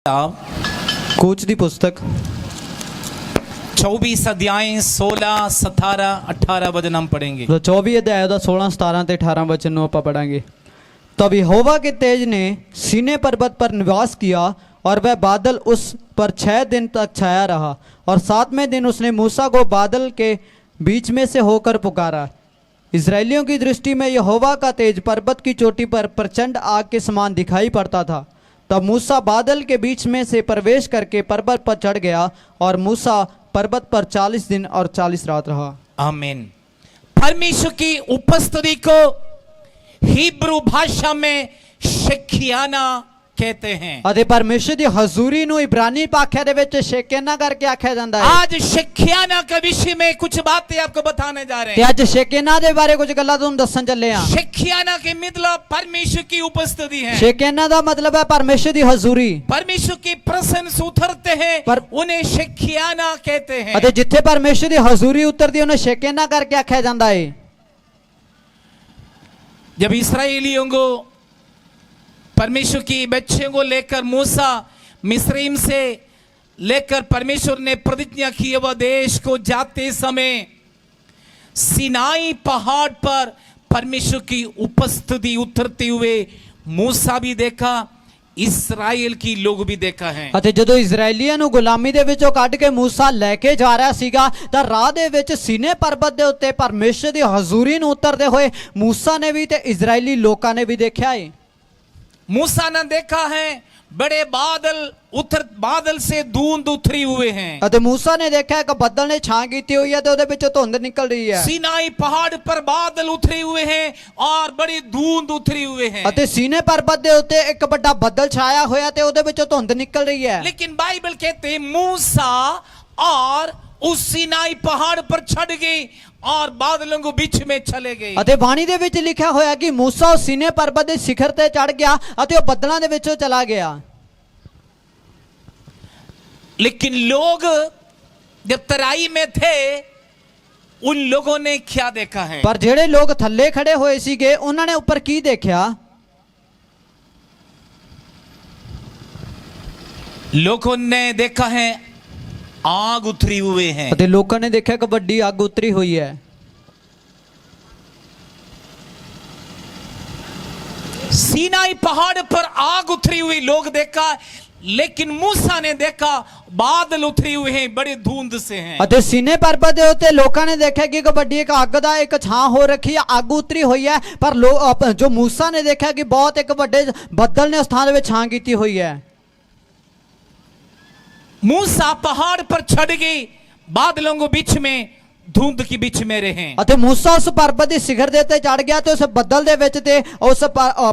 कूच दी पुस्तक 24 अध्याय 16 17 18 वचन हम पढ़ेंगे। 24 अध्याय ਦਾ 16 17 ਤੇ 18 वचन ਨੂੰ ਆਪਾਂ पढ़ेंगे। तब यहोवा के तेज ने सीने पर्वत पर निवास किया और वह बादल उस पर 6 दिन तक छाया रहा और 7वें दिन उसने मूसा को बादल के बीच में से होकर पुकारा। इजरायलियों की दृष्टि में यहोवा का तेज पर्वत की चोटी पर प्रचंड आग के समान दिखाई पड़ता था। तब मूसा बादल के बीच में से प्रवेश करके पर्वत पर चढ़ गया और मूसा पर्वत पर 40 दिन और 40 रात रहा। आमीन। परमेश्वर की उपस्थिति को हिब्रू भाषा में शेकियाना कहते हैं। ਅਤੇ ਪਰਮੇਸ਼ਰ ਦੀ ਹਜ਼ੂਰੀ ਨੂੰ ਇਬਰਾਨੀ ਭਾਖਿਆ ਦੇ ਵਿੱਚ ਸ਼ੇਕੇਨਾ ਕਰਕੇ ਆਖਿਆ ਜਾਂਦਾ ਹੈ। आज शेकियाना के विषय में कुछ बातें आपको बताने जा रहे ਤੇ हैं। ਅੱਜ ਸ਼ੇਕੇਨਾ ਦੇ ਬਾਰੇ ਕੁਝ ਗੱਲਾਂ ਤੁਹਾਨੂੰ ਦੱਸਣ ਚੱਲੇ ਆ। शेकियाना के मतलब परमेश्वर की उपस्थिति है। ਸ਼ੇਕੇਨਾ ਦਾ ਮਤਲਬ ਹੈ ਪਰਮੇਸ਼ਰ ਦੀ ਹਜ਼ੂਰੀ। परमेश्वर की प्रसन्न उतरते हैं उन्हें शेकियाना कहते हैं। ਅਤੇ ਜਿੱਥੇ ਪਰਮੇਸ਼ਰ ਦੀ ਹਜ਼ੂਰੀ ਉਤਰਦੀ ਉਹਨੂੰ ਸ਼ੇਕੇਨਾ ਕਰਕੇ ਆਖਿਆ ਜਾਂਦਾ ਹੈ। जब इस्राएलियों को परमेश्वर की बच्चों को लेकर मूसा मिस्रईम से लेकर परमेश्वर ने प्रतिज्ञा की वह देश को जाते समय सिनाई पहाड़ पर परमेश्वर की उपस्थिति उतरते हुए मूसा भी देखा, इस्राएल की लोग भी देखा है। ਅਤੇ ਜਦੋਂ ਇਜ਼ਰਾਈਲੀਆਂ ਨੂੰ ਗੁਲਾਮੀ ਦੇ ਵਿੱਚੋਂ ਕੱਢ ਕੇ ਮੂਸਾ ਲੈ ਕੇ ਜਾ ਰਿਹਾ ਸੀਗਾ ਤਾਂ ਰਾਹ ਦੇ ਵਿੱਚ ਸੀਨੇ ਪਰਬਤ ਦੇ ਉੱਤੇ ਪਰਮੇਸ਼ਰ ਦੀ ਹਜ਼ੂਰੀ ਨੂੰ ਉਤਰਦੇ ਹੋਏ ਮੂਸਾ ਨੇ ਵੀ ਤੇ ਇਜ਼ਰਾਈਲੀ ਲੋਕਾਂ ਨੇ ਵੀ ਦੇਖਿਆ ਹੈ। मूसा ने देखा है बड़े बादल से धुंध उतरी हुए हैं। ਅਤੇ ਮੂਸਾ ਨੇ ਦੇਖਿਆ ਇੱਕ ਬੱਦਲ ਨੇ ਛਾਂ ਕੀਤੀ ਹੋਈ ਹੈ ਤੇ ਉਹਦੇ ਵਿੱਚੋਂ ਧੁੰਦ ਨਿਕਲ ਰਹੀ ਹੈ। सिनाई पहाड़ पर बादल उतरे हुए हैं और बड़ी धुंध उतरी हुए हैं। ਅਤੇ ਸੀਨੇ ਪਰਬਤ ਦੇ ਉੱਤੇ ਇੱਕ ਵੱਡਾ ਬੱਦਲ ਛਾਇਆ ਹੋਇਆ ਤੇ ਉਹਦੇ ਵਿੱਚੋਂ ਧੁੰਦ ਨਿਕਲ ਰਹੀ ਹੈ। लेकिन बाइबल कहते मूसा और उस सिनाई पहाड़ पर चढ़ गई और बादलों को बीच में चले गए। ਅਤੇ ਬਾਣੀ ਦੇ ਵਿੱਚ ਲਿਖਿਆ ਹੋਇਆ ਕਿ ਮੂਸਾ ਉਸ ਸੀਨੇ ਪਰਬਤ ਦੇ ਸਿਖਰ ਤੇ ਚੜ ਗਿਆ ਅਤੇ ਉਹ ਬੱਦਲਾਂ ਦੇ ਵਿੱਚੋਂ ਚਲਾ ਗਿਆ। लेकिन लोग जब तराई में थे उन लोगों ने क्या देखा है? ਪਰ ਜਿਹੜੇ ਲੋਕ ਥੱਲੇ ਖੜੇ ਹੋਏ ਸੀਗੇ ਉਹਨਾਂ ਨੇ ਉੱਪਰ ਕੀ ਦੇਖਿਆ? लोगों ने देखा है आग उतरी हुए हैं। ਅਤੇ ਲੋਕਾਂ ਨੇ ਦੇਖਿਆ ਕਿ ਵੱਡੀ ਅੱਗ ਉਤਰੀ ਹੋਈ ਹੈ। सीनाई पहाड़ पर आग उतरी हुई लोग देखा, लेकिन मूसा ने देखा बादल उतरी हुए हैं बड़े धुंध से हैं। ਅਤੇ ਸੀਨੇ ਪਰਬਤ ਦੇ ਉੱਤੇ ਲੋਕਾਂ ਨੇ ਦੇਖਿਆ ਕਿ ਇੱਕ ਵੱਡੀ ਇੱਕ ਅੱਗ ਦਾ ਇੱਕ ਛਾਂ ਹੋ ਰੱਖੀ ਹੈ, ਅੱਗ ਉਤਰੀ ਹੋਈ ਹੈ। ਪਰ ਜੋ ਮੂਸਾ ਨੇ ਦੇਖਿਆ ਕਿ ਬਹੁਤ ਇੱਕ ਵੱਡੇ ਬੱਦਲ ਨੇ ਉਸ ਥਾਂ ਦੇ ਵਿੱਚ ਛਾਂ ਕੀਤੀ ਹੋਈ ਹੈ। मूसा पहाड़ पर चढ़ गई, बादलों को बीच में धुंध के बीच में रहे। ਅਤੇ ਮੂਸਾ ਉਸ ਪਰਬਤ ਦੇ ਸਿਖਰ ਦੇ ਉੱਤੇ ਚੜ ਗਿਆ ਤੇ ਉਸ ਬੱਦਲ ਦੇ ਵਿੱਚ ਤੇ ਉਸ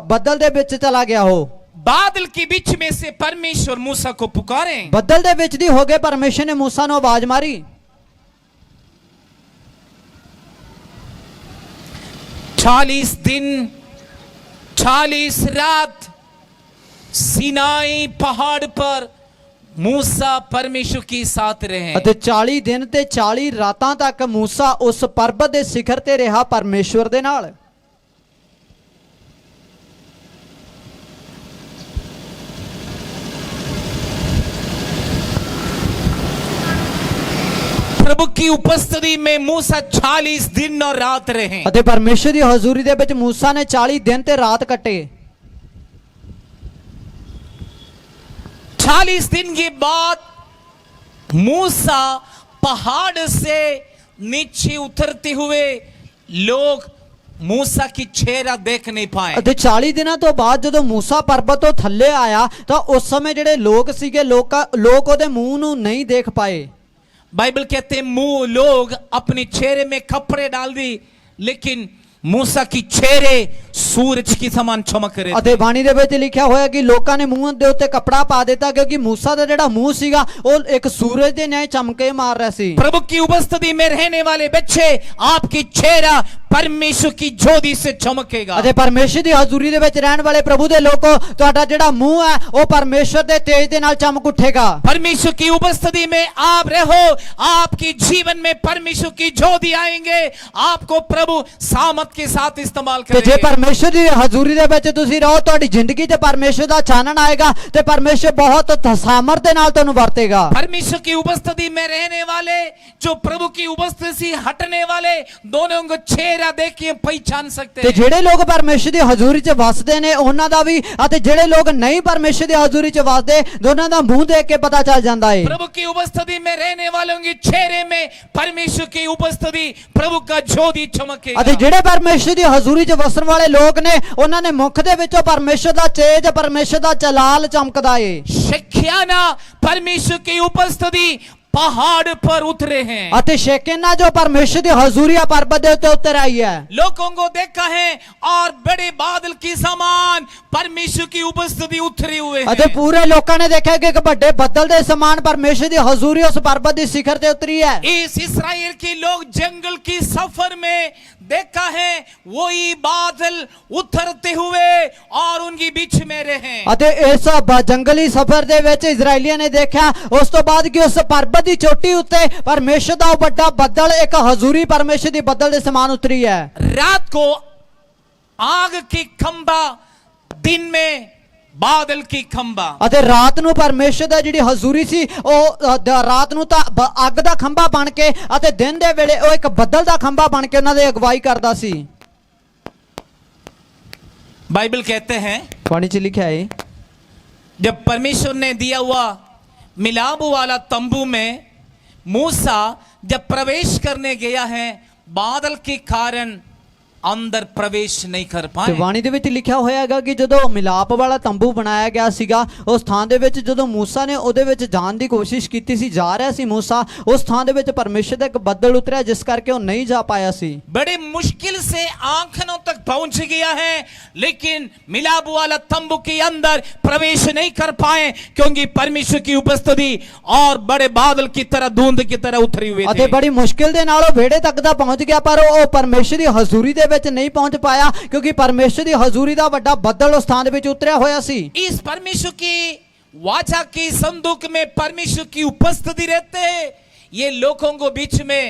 ਬੱਦਲ ਦੇ ਵਿੱਚ ਚਲਾ ਗਿਆ। ਉਹ बादल के बीच में से परमेश्वर मूसा को पुकारे। ਬੱਦਲ ਦੇ ਵਿੱਚ ਦੀ ਹੋ ਗਏ ਪਰਮੇਸ਼ਰ ਨੇ ਮੂਸਾ ਨੂੰ ਆਵਾਜ਼ ਮਾਰੀ। 40 दिन 40 रात सिनाई पहाड़ पर मूसा परमेश्वर के साथ रहे। ਅਤੇ 40 ਦਿਨ ਤੇ 40 ਰਾਤਾਂ ਤੱਕ ਮੂਸਾ ਉਸ ਪਰਬਤ ਦੇ ਸਿਖਰ ਤੇ ਰਿਹਾ ਪਰਮੇਸ਼ਵਰ ਦੇ ਨਾਲ। प्रभु की उपस्थिति में मूसा 40 दिन और रात रहे। ਅਤੇ ਪਰਮੇਸ਼ਰ ਦੀ ਹਜ਼ੂਰੀ ਦੇ ਵਿੱਚ ਮੂਸਾ ਨੇ 40 ਦਿਨ ਤੇ ਰਾਤ ਕੱਟੇ। 40 दिन के बाद मूसा पहाड़ से नीचे उतरते हुए लोग मूसा की चेहरा देख नहीं पाए। ਅਤੇ 40 ਦਿਨਾਂ ਤੋਂ ਬਾਅਦ ਜਦੋਂ ਮੂਸਾ ਪਰਬਤ ਤੋਂ ਥੱਲੇ ਆਇਆ ਤਾਂ ਉਸ ਸਮੇਂ ਜਿਹੜੇ ਲੋਕ ਸੀਗੇ ਲੋਕ ਉਹਦੇ ਮੂੰਹ ਨੂੰ ਨਹੀਂ ਦੇਖ ਪਾਏ। बाइबल कहते हैं लोग अपने चेहरे में कपड़े डाल दी, लेकिन मूसा की चेहरे सूरज की समान चमक रहे। ਅਤੇ ਬਾਣੀ ਦੇ ਵਿੱਚ ਲਿਖਿਆ ਹੋਇਆ ਕਿ ਲੋਕਾਂ ਨੇ ਮੂੰਹ ਦੇ ਉੱਤੇ ਕਪੜਾ ਪਾ ਦਿੱਤਾ ਕਿਉਂਕਿ मूसा ਦਾ ਜਿਹੜਾ ਮੂੰਹ ਸੀਗਾ ਉਹ ਇੱਕ ਸੂਰਜ ਦੇ न्याय ਚਮਕੇ ਮਾਰ ਰਿਹਾ ਸੀ। प्रभु की उपस्थिति में रहने वाले बच्चे आपकी चेहरा परमेश्वर की ज्योति से चमकेगा। ਅਤੇ ਪਰਮੇਸ਼ਰ ਦੀ ਹਜ਼ੂਰੀ ਦੇ ਵਿੱਚ ਰਹਿਣ ਵਾਲੇ ਪ੍ਰਭੂ ਦੇ ਲੋਕੋ ਤੁਹਾਡਾ ਜਿਹੜਾ ਮੂੰਹ ਹੈ ਉਹ ਪਰਮੇਸ਼ਰ ਦੇ ਤੇਜ ਦੇ ਨਾਲ ਚਮਕ ਉੱਠੇਗਾ। परमेश्वर की उपस्थिति में आप रहो, आपके जीवन में परमेश्वर की ज्योति आएंगे, आपको प्रभु सामर्थ के साथ इस्तेमाल ਤੇ ਜੇ करेंगे। परमेश्वर ਦੀ ਹਜ਼ੂਰੀ ਦੇ ਵਿੱਚ ਤੁਸੀਂ ਰਹੋ, ਤੁਹਾਡੀ ਜ਼ਿੰਦਗੀ 'ਚ ਪਰਮੇਸ਼ਰ ਦਾ ਚਾਨਣ ਆਏਗਾ ਤੇ ਪਰਮੇਸ਼ਰ ਬਹੁਤ ਸਾਮਰਥ ਦੇ ਨਾਲ ਤੁਹਾਨੂੰ ਵਰਤੇਗਾ। परमेश्वर की उपस्थिति में रहने वाले, जो प्रभु की उपस्थिति से हटने वाले, दोनों को चेहरा देख के पहचान सकते ਤੇ हैं। ਜਿਹੜੇ ਲੋਕ ਪਰਮੇਸ਼ਰ ਦੀ ਹਜ਼ੂਰੀ 'ਚ ਵਸਦੇ ਨੇ ਉਹਨਾਂ ਦਾ ਵੀ, ਅਤੇ ਜਿਹੜੇ ਲੋਕ ਨਹੀਂ ਪਰਮੇਸ਼ਰ ਦੀ ਹਜ਼ੂਰੀ 'ਚ ਵਸਦੇ, ਦੋਨਾਂ ਦਾ ਮੂੰਹ ਦੇਖ ਕੇ ਪਤਾ ਚੱਲ ਜਾਂਦਾ ਹੈ। प्रभु की उपस्थिति में रहने वालों के चेहरे में परमेश्वर की उपस्थिति, प्रभु का ज्योति चमकेगा। ਅਤੇ ਜਿਹੜੇ ਪਰਮੇਸ਼ਰ ਦੀ ਹਜ਼ੂਰੀ 'ਚ ਵਸਣ ਵਾਲੇ ਲੋਕ ਨੇ, ਉਹਨਾਂ ਨੇ ਮੁਖ ਦੇ ਵਿੱਚੋਂ ਪਰਮੇਸ਼ਰ ਦਾ ਤੇਜ, ਪਰਮੇਸ਼ਰ ਦਾ ਜਲਾਲ ਚਮਕਦਾ ਏ। शेकियाना परमेश्वर की उपस्थिति पहाड़ पर उतरे हैं। ਅਤੇ ਸ਼ੇਕਿਨਾ ਜੋ ਪਰਮੇਸ਼ਰ ਦੀ ਹਜ਼ੂਰੀ ਆ ਪਰਬਤ ਦੇ ਉੱਤੇ ਉਤਰ ਆਈ ਹੈ। लोगों को देखा है और बड़े बादल की समान परमेश्वर की उपस्थिति उतरे हुए ਅਤੇ हैं। ਪੂਰੇ ਲੋਕਾਂ ਨੇ ਦੇਖਿਆ ਕਿ ਇੱਕ ਵੱਡੇ ਬੱਦਲ ਦੇ ਸਮਾਨ ਪਰਮੇਸ਼ਰ ਦੀ ਹਜ਼ੂਰੀ ਉਸ ਪਰਬਤ ਦੀ ਸਿਖਰ ਤੇ ਉਤਰੀ ਹੈ। इस इस्राएल के लोग जंगल की सफर में देखा है वही बादल उतरते हुए और उनके बीच में रहे। ਅਤੇ ਇਸ ਜੰਗਲੀ ਸਫ਼ਰ ਦੇ ਵਿੱਚ ਇਜ਼ਰਾਈਲੀਆਂ ਨੇ ਦੇਖਿਆ ਉਸ ਤੋਂ ਬਾਅਦ ਕਿ ਉਸ ਪਰਬਤ ਦੀ ਚੋਟੀ ਉੱਤੇ ਪਰਮੇਸ਼ਰ ਦਾ ਉਹ ਵੱਡਾ ਬੱਦਲ, ਇੱਕ ਹਜ਼ੂਰੀ ਪਰਮੇਸ਼ਰ ਦੀ ਬੱਦਲ ਦੇ ਸਮਾਨ ਉਤਰੀ ਹੈ। रात को आग की खंबा, दिन में बादल की खंबा। ਅਤੇ ਰਾਤ ਨੂੰ ਪਰਮੇਸ਼ਰ ਦਾ ਜਿਹੜੀ ਹਜ਼ੂਰੀ ਸੀ ਉਹ ਰਾਤ ਨੂੰ ਤਾਂ ਅੱਗ ਦਾ ਖੰਭਾ ਬਣ ਕੇ, ਅਤੇ ਦਿਨ ਦੇ ਵੇਲੇ ਉਹ ਇੱਕ ਬੱਦਲ ਦਾ ਖੰਭਾ ਬਣ ਕੇ ਉਹਨਾਂ ਦੀ ਅਗਵਾਈ ਕਰਦਾ ਸੀ। बाइबल कहते हैं ਬਾਣੀ 'ਚ ਲਿਖਿਆ ਹੈ, जब परमेश्वर ने दिया हुआ मिलाप वाला तंबू में मूसा जब प्रवेश करने गया है, बादल के कारण अंदर प्रवेश नहीं कर ਤੇ पाए। ਬਾਣੀ ਦੇ ਵਿੱਚ ਲਿਖਿਆ ਹੋਇਆ ਹੈਗਾ ਕਿ ਜਦੋਂ ਮਿਲਾਪ ਵਾਲਾ ਤੰਬੂ ਬਣਾਇਆ ਗਿਆ ਸੀਗਾ, ਉਸ ਥਾਂ ਦੇ ਵਿੱਚ ਜਦੋਂ ਮੂਸਾ ਨੇ ਉਹਦੇ ਵਿੱਚ ਜਾਣ ਦੀ ਕੋਸ਼ਿਸ਼ ਕੀਤੀ ਸੀ, ਜਾ ਰਿਹਾ ਸੀ ਮੂਸਾ, ਉਸ ਥਾਂ ਦੇ ਵਿੱਚ ਪਰਮੇਸ਼ਰ ਦਾ ਇੱਕ ਬੱਦਲ ਉਤਰਿਆ ਜਿਸ ਕਰਕੇ ਉਹ ਨਹੀਂ ਜਾ ਪਾਇਆ ਸੀ। बड़े मुश्किल से आंखों तक पहुंच गया है, लेकिन मिलाप वाला तंबू के अंदर प्रवेश नहीं कर पाए क्योंकि परमेश्वर की उपस्थिति और बड़े बादल की तरह, धुंध की तरह उतरी हुई ਅਤੇ थी। ਬੜੀ ਮੁਸ਼ਕਿਲ ਦੇ ਨਾਲ ਉਹ ਵਿਹੜੇ ਤੱਕ ਦਾ ਪਹੁੰਚ ਗਿਆ, ਪਰ ਉਹ ਪਰਮੇਸ਼ਰ ਦੀ ਹਜ਼ੂਰੀ ਦੇ ਵਿੱਚ ਨਹੀਂ ਪਹੁੰਚ ਪਾਇਆ ਕਿਉਂਕਿ ਪਰਮੇਸ਼ਰ ਦੀ ਹਜ਼ੂਰੀ ਦਾ ਵੱਡਾ ਬੱਦਲ ਉਸ ਥਾਂ ਦੇ ਵਿੱਚ ਉਤਰਿਆ ਹੋਇਆ ਸੀ। इस परमेश्वर की वाचा की संदूक में परमेश्वर की उपस्थिति रहते हैं। ये लोगों को बीच में,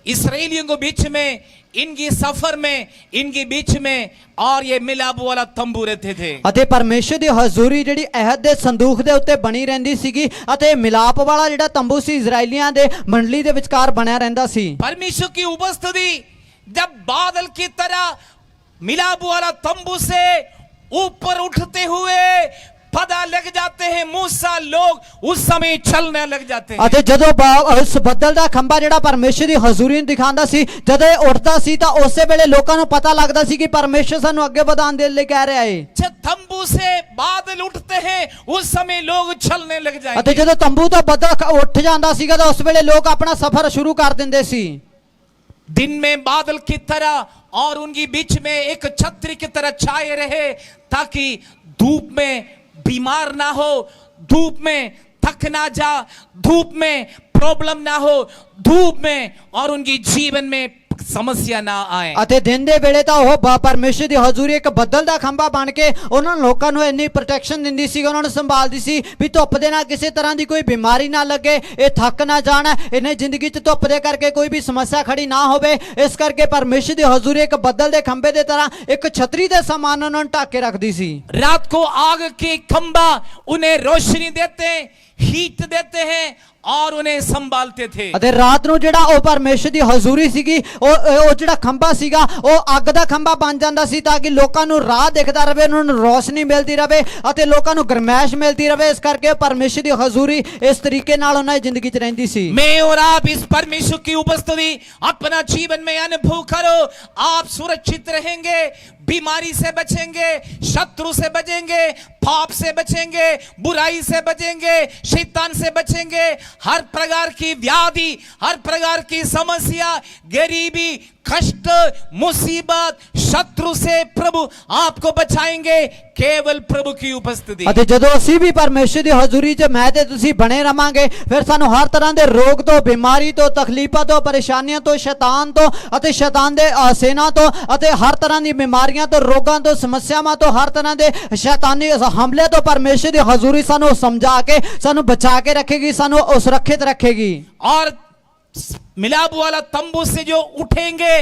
इसराइलियों को बीच में, इनकी सफर में, इनके बीच में, और ये मिलाप वाला तंबू रहते थे। ਅਤੇ ਪਰਮੇਸ਼ਰ ਦੀ ਹਜ਼ੂਰੀ ਜਿਹੜੀ ਅਹਿਦ ਦੇ ਸੰਦੂਖ ਦੇ ਉੱਤੇ ਬਣੀ ਰਹਿੰਦੀ ਸੀਗੀ, ਅਤੇ ਮਿਲਾਪ ਵਾਲਾ ਜਿਹੜਾ ਤੰਬੂ ਸੀ ਇਜ਼ਰਾਈਲੀਆਂ ਦੇ ਮੰਡਲੀ ਦੇ ਵਿਚਕਾਰ ਬਣਿਆ ਰਹਿੰਦਾ ਸੀ। परमेश्वर की उपस्थिति जब बादल की तरह मिलाप वाला तंबू से ऊपर उठते हुए पता लग जाते हैं, मूसा लोग उस समय चलने लग जाते हैं। ਅਤੇ ਜਦੋਂ ਉਸ ਬੱਦਲ ਦਾ ਖੰਭਾ ਜਿਹੜਾ ਪਰਮੇਸ਼ਰ ਦੀ ਹਜ਼ੂਰੀ ਨੂੰ ਦਿਖਾਉਂਦਾ ਸੀ, ਜਦੋਂ ਇਹ ਉੱਠਦਾ ਸੀ ਤਾਂ ਉਸੇ ਵੇਲੇ ਲੋਕਾਂ ਨੂੰ ਪਤਾ ਲੱਗਦਾ ਸੀ ਕਿ ਪਰਮੇਸ਼ਰ ਸਾਨੂੰ ਅੱਗੇ ਵਧਾਉਣ ਦੇ ਲਈ ਕਹਿ ਰਿਹਾ ਹੈ। जब तंबू से बादल उठते हैं उस समय लोग चलने लग ਅਤੇ जाएंगे। ਜਦੋਂ ਤੰਬੂ ਤੋਂ ਬੱਦਲ ਉੱਠ ਜਾਂਦਾ ਸੀਗਾ ਤਾਂ ਉਸ ਵੇਲੇ ਲੋਕ ਆਪਣਾ ਸਫ਼ਰ ਸ਼ੁਰੂ ਕਰ ਦਿੰਦੇ ਸੀ। दिन में बादल की तरह और उनके बीच में एक छतरी की तरह छाए रहे ताकि धूप में बीमार ना हो, धूप में थक ना जा, धूप में प्रॉब्लम ना हो, धूप में और उनकी जीवन में समस्या ना आए। ਅਤੇ ਦਿਨ ਦੇ ਵੇਲੇ ਤਾਂ ਉਹ ਪਰਮੇਸ਼ਰ ਦੀ ਹਜ਼ੂਰੀ ਇੱਕ ਬੱਦਲ ਦਾ ਖੰਭਾ ਬਣ ਕੇ ਉਹਨਾਂ ਲੋਕਾਂ ਨੂੰ ਇੰਨੀ ਪ੍ਰੋਟੈਕਸ਼ਨ ਦਿੰਦੀ ਸੀ, ਉਹਨਾਂ ਨੂੰ ਸੰਭਾਲਦੀ ਸੀ ਵੀ ਧੁੱਪ ਦੇ ਨਾਲ ਕਿਸੇ ਤਰ੍ਹਾਂ ਦੀ ਕੋਈ ਬਿਮਾਰੀ ਨਾ ਲੱਗੇ, ਇਹ ਥੱਕ ਨਾ ਜਾਣ, ਇਹਨੇ ਜ਼ਿੰਦਗੀ 'ਚ ਧੁੱਪ ਦੇ ਕਰਕੇ ਕੋਈ ਵੀ ਸਮੱਸਿਆ ਖੜੀ ਨਾ ਹੋਵੇ। ਇਸ ਕਰਕੇ ਪਰਮੇਸ਼ਰ ਦੀ ਹਜ਼ੂਰੀ ਇੱਕ ਬੱਦਲ ਦੇ ਖੰਭੇ ਦੇ ਤਰ੍ਹਾਂ ਇੱਕ ਛਤਰੀ ਦੇ ਸਮਾਨ ਉਹਨਾਂ ਨੂੰ ਢੱਕ ਕੇ ਰੱਖਦੀ ਸੀ। रात को आग के खंबा उन्हें रोशनी देते, हीट देते हैं और उन्हें संभालते थे। ਅਤੇ ਰਾਤ ਨੂੰ ਜਿਹੜਾ ਉਹ ਪਰਮੇਸ਼ਰ ਦੀ ਹਜ਼ੂਰੀ ਸੀਗੀ, ਉਹ ਜਿਹੜਾ ਖੰਭਾ ਸੀਗਾ ਉਹ ਅੱਗ ਦਾ ਖੰਭਾ ਬਣ ਜਾਂਦਾ ਸੀ ਤਾਂ ਕਿ ਲੋਕਾਂ ਨੂੰ ਰਾਹ ਦਿਖਦਾ ਰਹੇ, ਉਹਨਾਂ ਨੂੰ ਰੋਸ਼ਨੀ ਮਿਲਦੀ ਰਹੇ ਅਤੇ ਲੋਕਾਂ ਨੂੰ ਗਰਮੈਸ਼ ਮਿਲਦੀ ਰਹੇ। ਇਸ ਕਰਕੇ ਪਰਮੇਸ਼ਰ ਦੀ ਹਜ਼ੂਰੀ ਇਸ ਤਰੀਕੇ ਨਾਲ ਉਹਨਾਂ ਦੀ ਜ਼ਿੰਦਗੀ 'ਚ ਰਹਿੰਦੀ ਸੀ। मैं और आप इस परमेश्वर की उपस्थिति अपना जीवन में अनुभव करो, आप सुरक्षित रहेंगे, बीमारी से बचेंगे, शत्रु से बचेंगे, पाप से बचेंगे, बुराई से बचेंगे, शैतान से बचेंगे, हर प्रकार की व्याधि, हर प्रकार की समस्या, गरीबी, कष्ट, मुसीबत, शत्रु से प्रभु आपको बचाएंगे, केवल प्रभु की उपस्थिति। ਅਤੇ ਜਦੋਂ ਅਸੀਂ ਵੀ ਪਰਮੇਸ਼ਰ ਦੀ ਹਜ਼ੂਰੀ 'ਚ ਮੈਂ ਤੇ ਤੁਸੀਂ ਬਣੇ ਰਵਾਂਗੇ, ਫਿਰ ਸਾਨੂੰ ਹਰ ਤਰ੍ਹਾਂ ਦੇ ਰੋਗ ਤੋਂ, ਬਿਮਾਰੀ ਤੋਂ, ਤਕਲੀਫਾਂ ਤੋਂ, ਪਰੇਸ਼ਾਨੀਆਂ ਤੋਂ, ਸ਼ੈਤਾਨ ਤੋਂ ਅਤੇ ਸ਼ੈਤਾਨ ਦੇ ਸੈਨਾ ਤੋਂ ਅਤੇ ਹਰ ਤਰ੍ਹਾਂ ਦੀ ਬਿਮਾਰੀਆਂ ਤੋਂ, ਰੋਗਾਂ ਤੋਂ, ਸਮੱਸਿਆਵਾਂ ਤੋਂ, ਹਰ ਤਰ੍ਹਾਂ ਦੇ ਸ਼ੈਤਾਨੀ ਹਮਲੇ ਤੋਂ ਪਰਮੇਸ਼ਰ ਦੀ ਹਜ਼ੂਰੀ ਸਾਨੂੰ ਸਮਝਾ ਕੇ, ਸਾਨੂੰ ਬਚਾ ਕੇ ਰੱਖੇਗੀ, ਸਾਨੂੰ ਸੁਰੱਖਿਅਤ ਰੱਖੇਗੀ। और मिलाप वाला तंबू से जो उठेंगे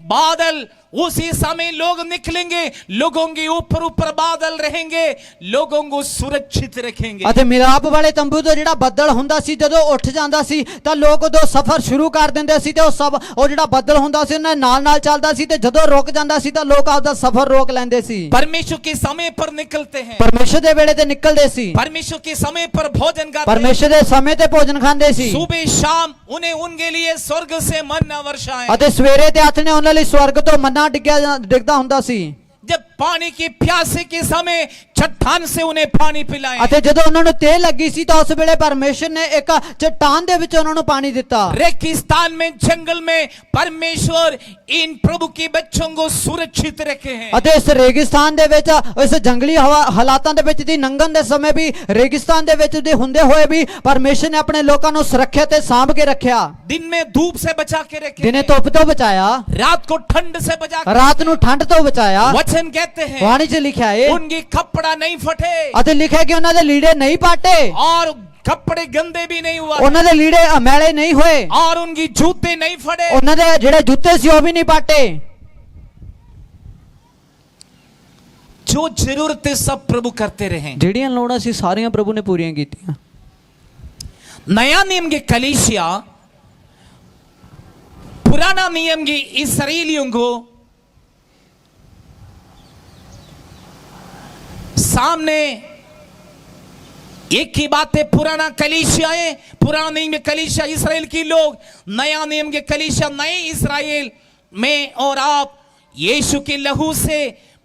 बादल उसी समय लोग निकलेंगे, लोगों के ऊपर ऊपर बादल रहेंगे, लोगों को सुरक्षित रखेंगे। ਅਤੇ ਮਿਲਾਪ ਵਾਲੇ ਤੰਬੂ ਤੋਂ ਜਿਹੜਾ ਬੱਦਲ ਹੁੰਦਾ ਸੀ ਜਦੋਂ ਉੱਠ ਜਾਂਦਾ ਸੀ ਤਾਂ ਲੋਕ ਉਦੋਂ ਸਫ਼ਰ ਸ਼ੁਰੂ ਕਰ ਦਿੰਦੇ ਸੀ ਤੇ ਉਹ ਜਿਹੜਾ ਬੱਦਲ ਹੁੰਦਾ ਸੀ ਉਹਨਾਂ ਨਾਲ ਨਾਲ ਚੱਲਦਾ ਸੀ ਤੇ ਜਦੋਂ ਰੁਕ ਜਾਂਦਾ ਸੀ ਤਾਂ ਲੋਕ ਆਪਦਾ ਸਫ਼ਰ ਰੋਕ ਲੈਂਦੇ ਸੀ। परमेश्वर के समय पर निकलते हैं, ਪਰਮੇਸ਼ਰ ਦੇ ਵੇਲੇ ਤੇ ਨਿਕਲਦੇ ਸੀ, परमेश्वर के समय पर भोजन करते हैं, ਪਰਮੇਸ਼ਰ ਦੇ ਸਮੇਂ ਤੇ ਭੋਜਨ ਖਾਂਦੇ ਸੀ सुबह शाम उन्हें उनके लिए स्वर्ग से मन्ना वर्षाएं। ਅਤੇ ਸਵੇਰੇ ਤੇ ਆਥਣੇ ਉਹਨਾਂ ਲਈ ਸਵਰਗ ਤੋਂ ਮੰਨਾ ਡਿੱਗਦਾ ਹੁੰਦਾ ਸੀ। जब पानी की प्यासे के समय चट्टान से उन्हें पानी पिलाएं। ਅਤੇ ਜਦੋਂ ਉਹਨਾਂ ਨੂੰ ਤੇਲ ਲੱਗੀ ਸੀ ਤਾਂ ਉਸ ਵੇਲੇ ਪਰਮੇਸ਼ਰ ਨੇ ਇੱਕ ਚਟਾਨ ਦੇ ਵਿੱਚ ਉਹਨਾਂ ਨੂੰ ਪਾਣੀ ਦਿੱਤਾ। रेगिस्तान में, जंगल में परमेश्वर इन प्रभु के बच्चों को सुरक्षित रखे हैं। ਅਤੇ ਇਸ ਰੇਗਿਸਤਾਨ ਦੇ ਵਿੱਚ ਇਸ ਜੰਗਲੀ ਹਾਲਾਤਾਂ ਦੇ ਵਿੱਚ ਦੀ ਲੰਘਣ ਦੇ ਸਮੇਂ ਵੀ ਰੇਗਿਸਤਾਨ ਦੇ ਵਿੱਚ ਦੇ ਹੁੰਦੇ ਹੋਏ ਵੀ ਪਰਮੇਸ਼ਰ ਨੇ ਆਪਣੇ ਲੋਕਾਂ ਨੂੰ ਸੁਰੱਖਿਅਤ ਤੇ ਸਾਂਭ ਕੇ ਰੱਖਿਆ। दिन में धूप से बचा के रखे, ਦਿਨੇ ਧੁੱਪ ਤੋਂ ਬਚਾਇਆ, रात को ठंड से बचा के। ਰਾਤ ਨੂੰ ਠੰਡ ਤੋਂ ਬਚਾਇਆ। वचन कहते हैं ਬਾਣੀ 'ਚ ਲਿਖਿਆ ਹੈ उनकी कपड़ा नहीं फटे ਅਤੇ ਲਿਖਿਆ ਕਿ ਉਹਨਾਂ ਦੇ ਲੀੜੇ ਨਹੀਂ ਪਾਟੇ, और कपड़े गंदे भी नहीं हुआ, ਉਹਨਾਂ ਦੇ ਲੀੜੇ ਮੈਲੇ ਨਹੀਂ ਹੋਏ, और उनकी जूते नहीं फटे। ਉਹਨਾਂ ਦੇ ਜਿਹੜੇ ਜੁੱਤੇ ਸੀ ਉਹ ਵੀ ਨਹੀਂ ਪਾਟੇ। जो जरूरतें सब प्रभु करते रहे। ਜਿਹੜੀਆਂ ਲੋੜਾਂ ਸੀ ਸਾਰੀਆਂ ਪ੍ਰਭੂ ਨੇ ਪੂਰੀਆਂ ਕੀਤੀਆਂ। नया नियम के कलीसिया पुराना नियम की इस्राएलियों को सामने एक ही बात है। पुराना कलीसिया है, पुराना नियम के कलीसिया इस्राएल की लोग, नया नियम के कलीसिया नए इस्राएल में, और आप यीशु के लहू से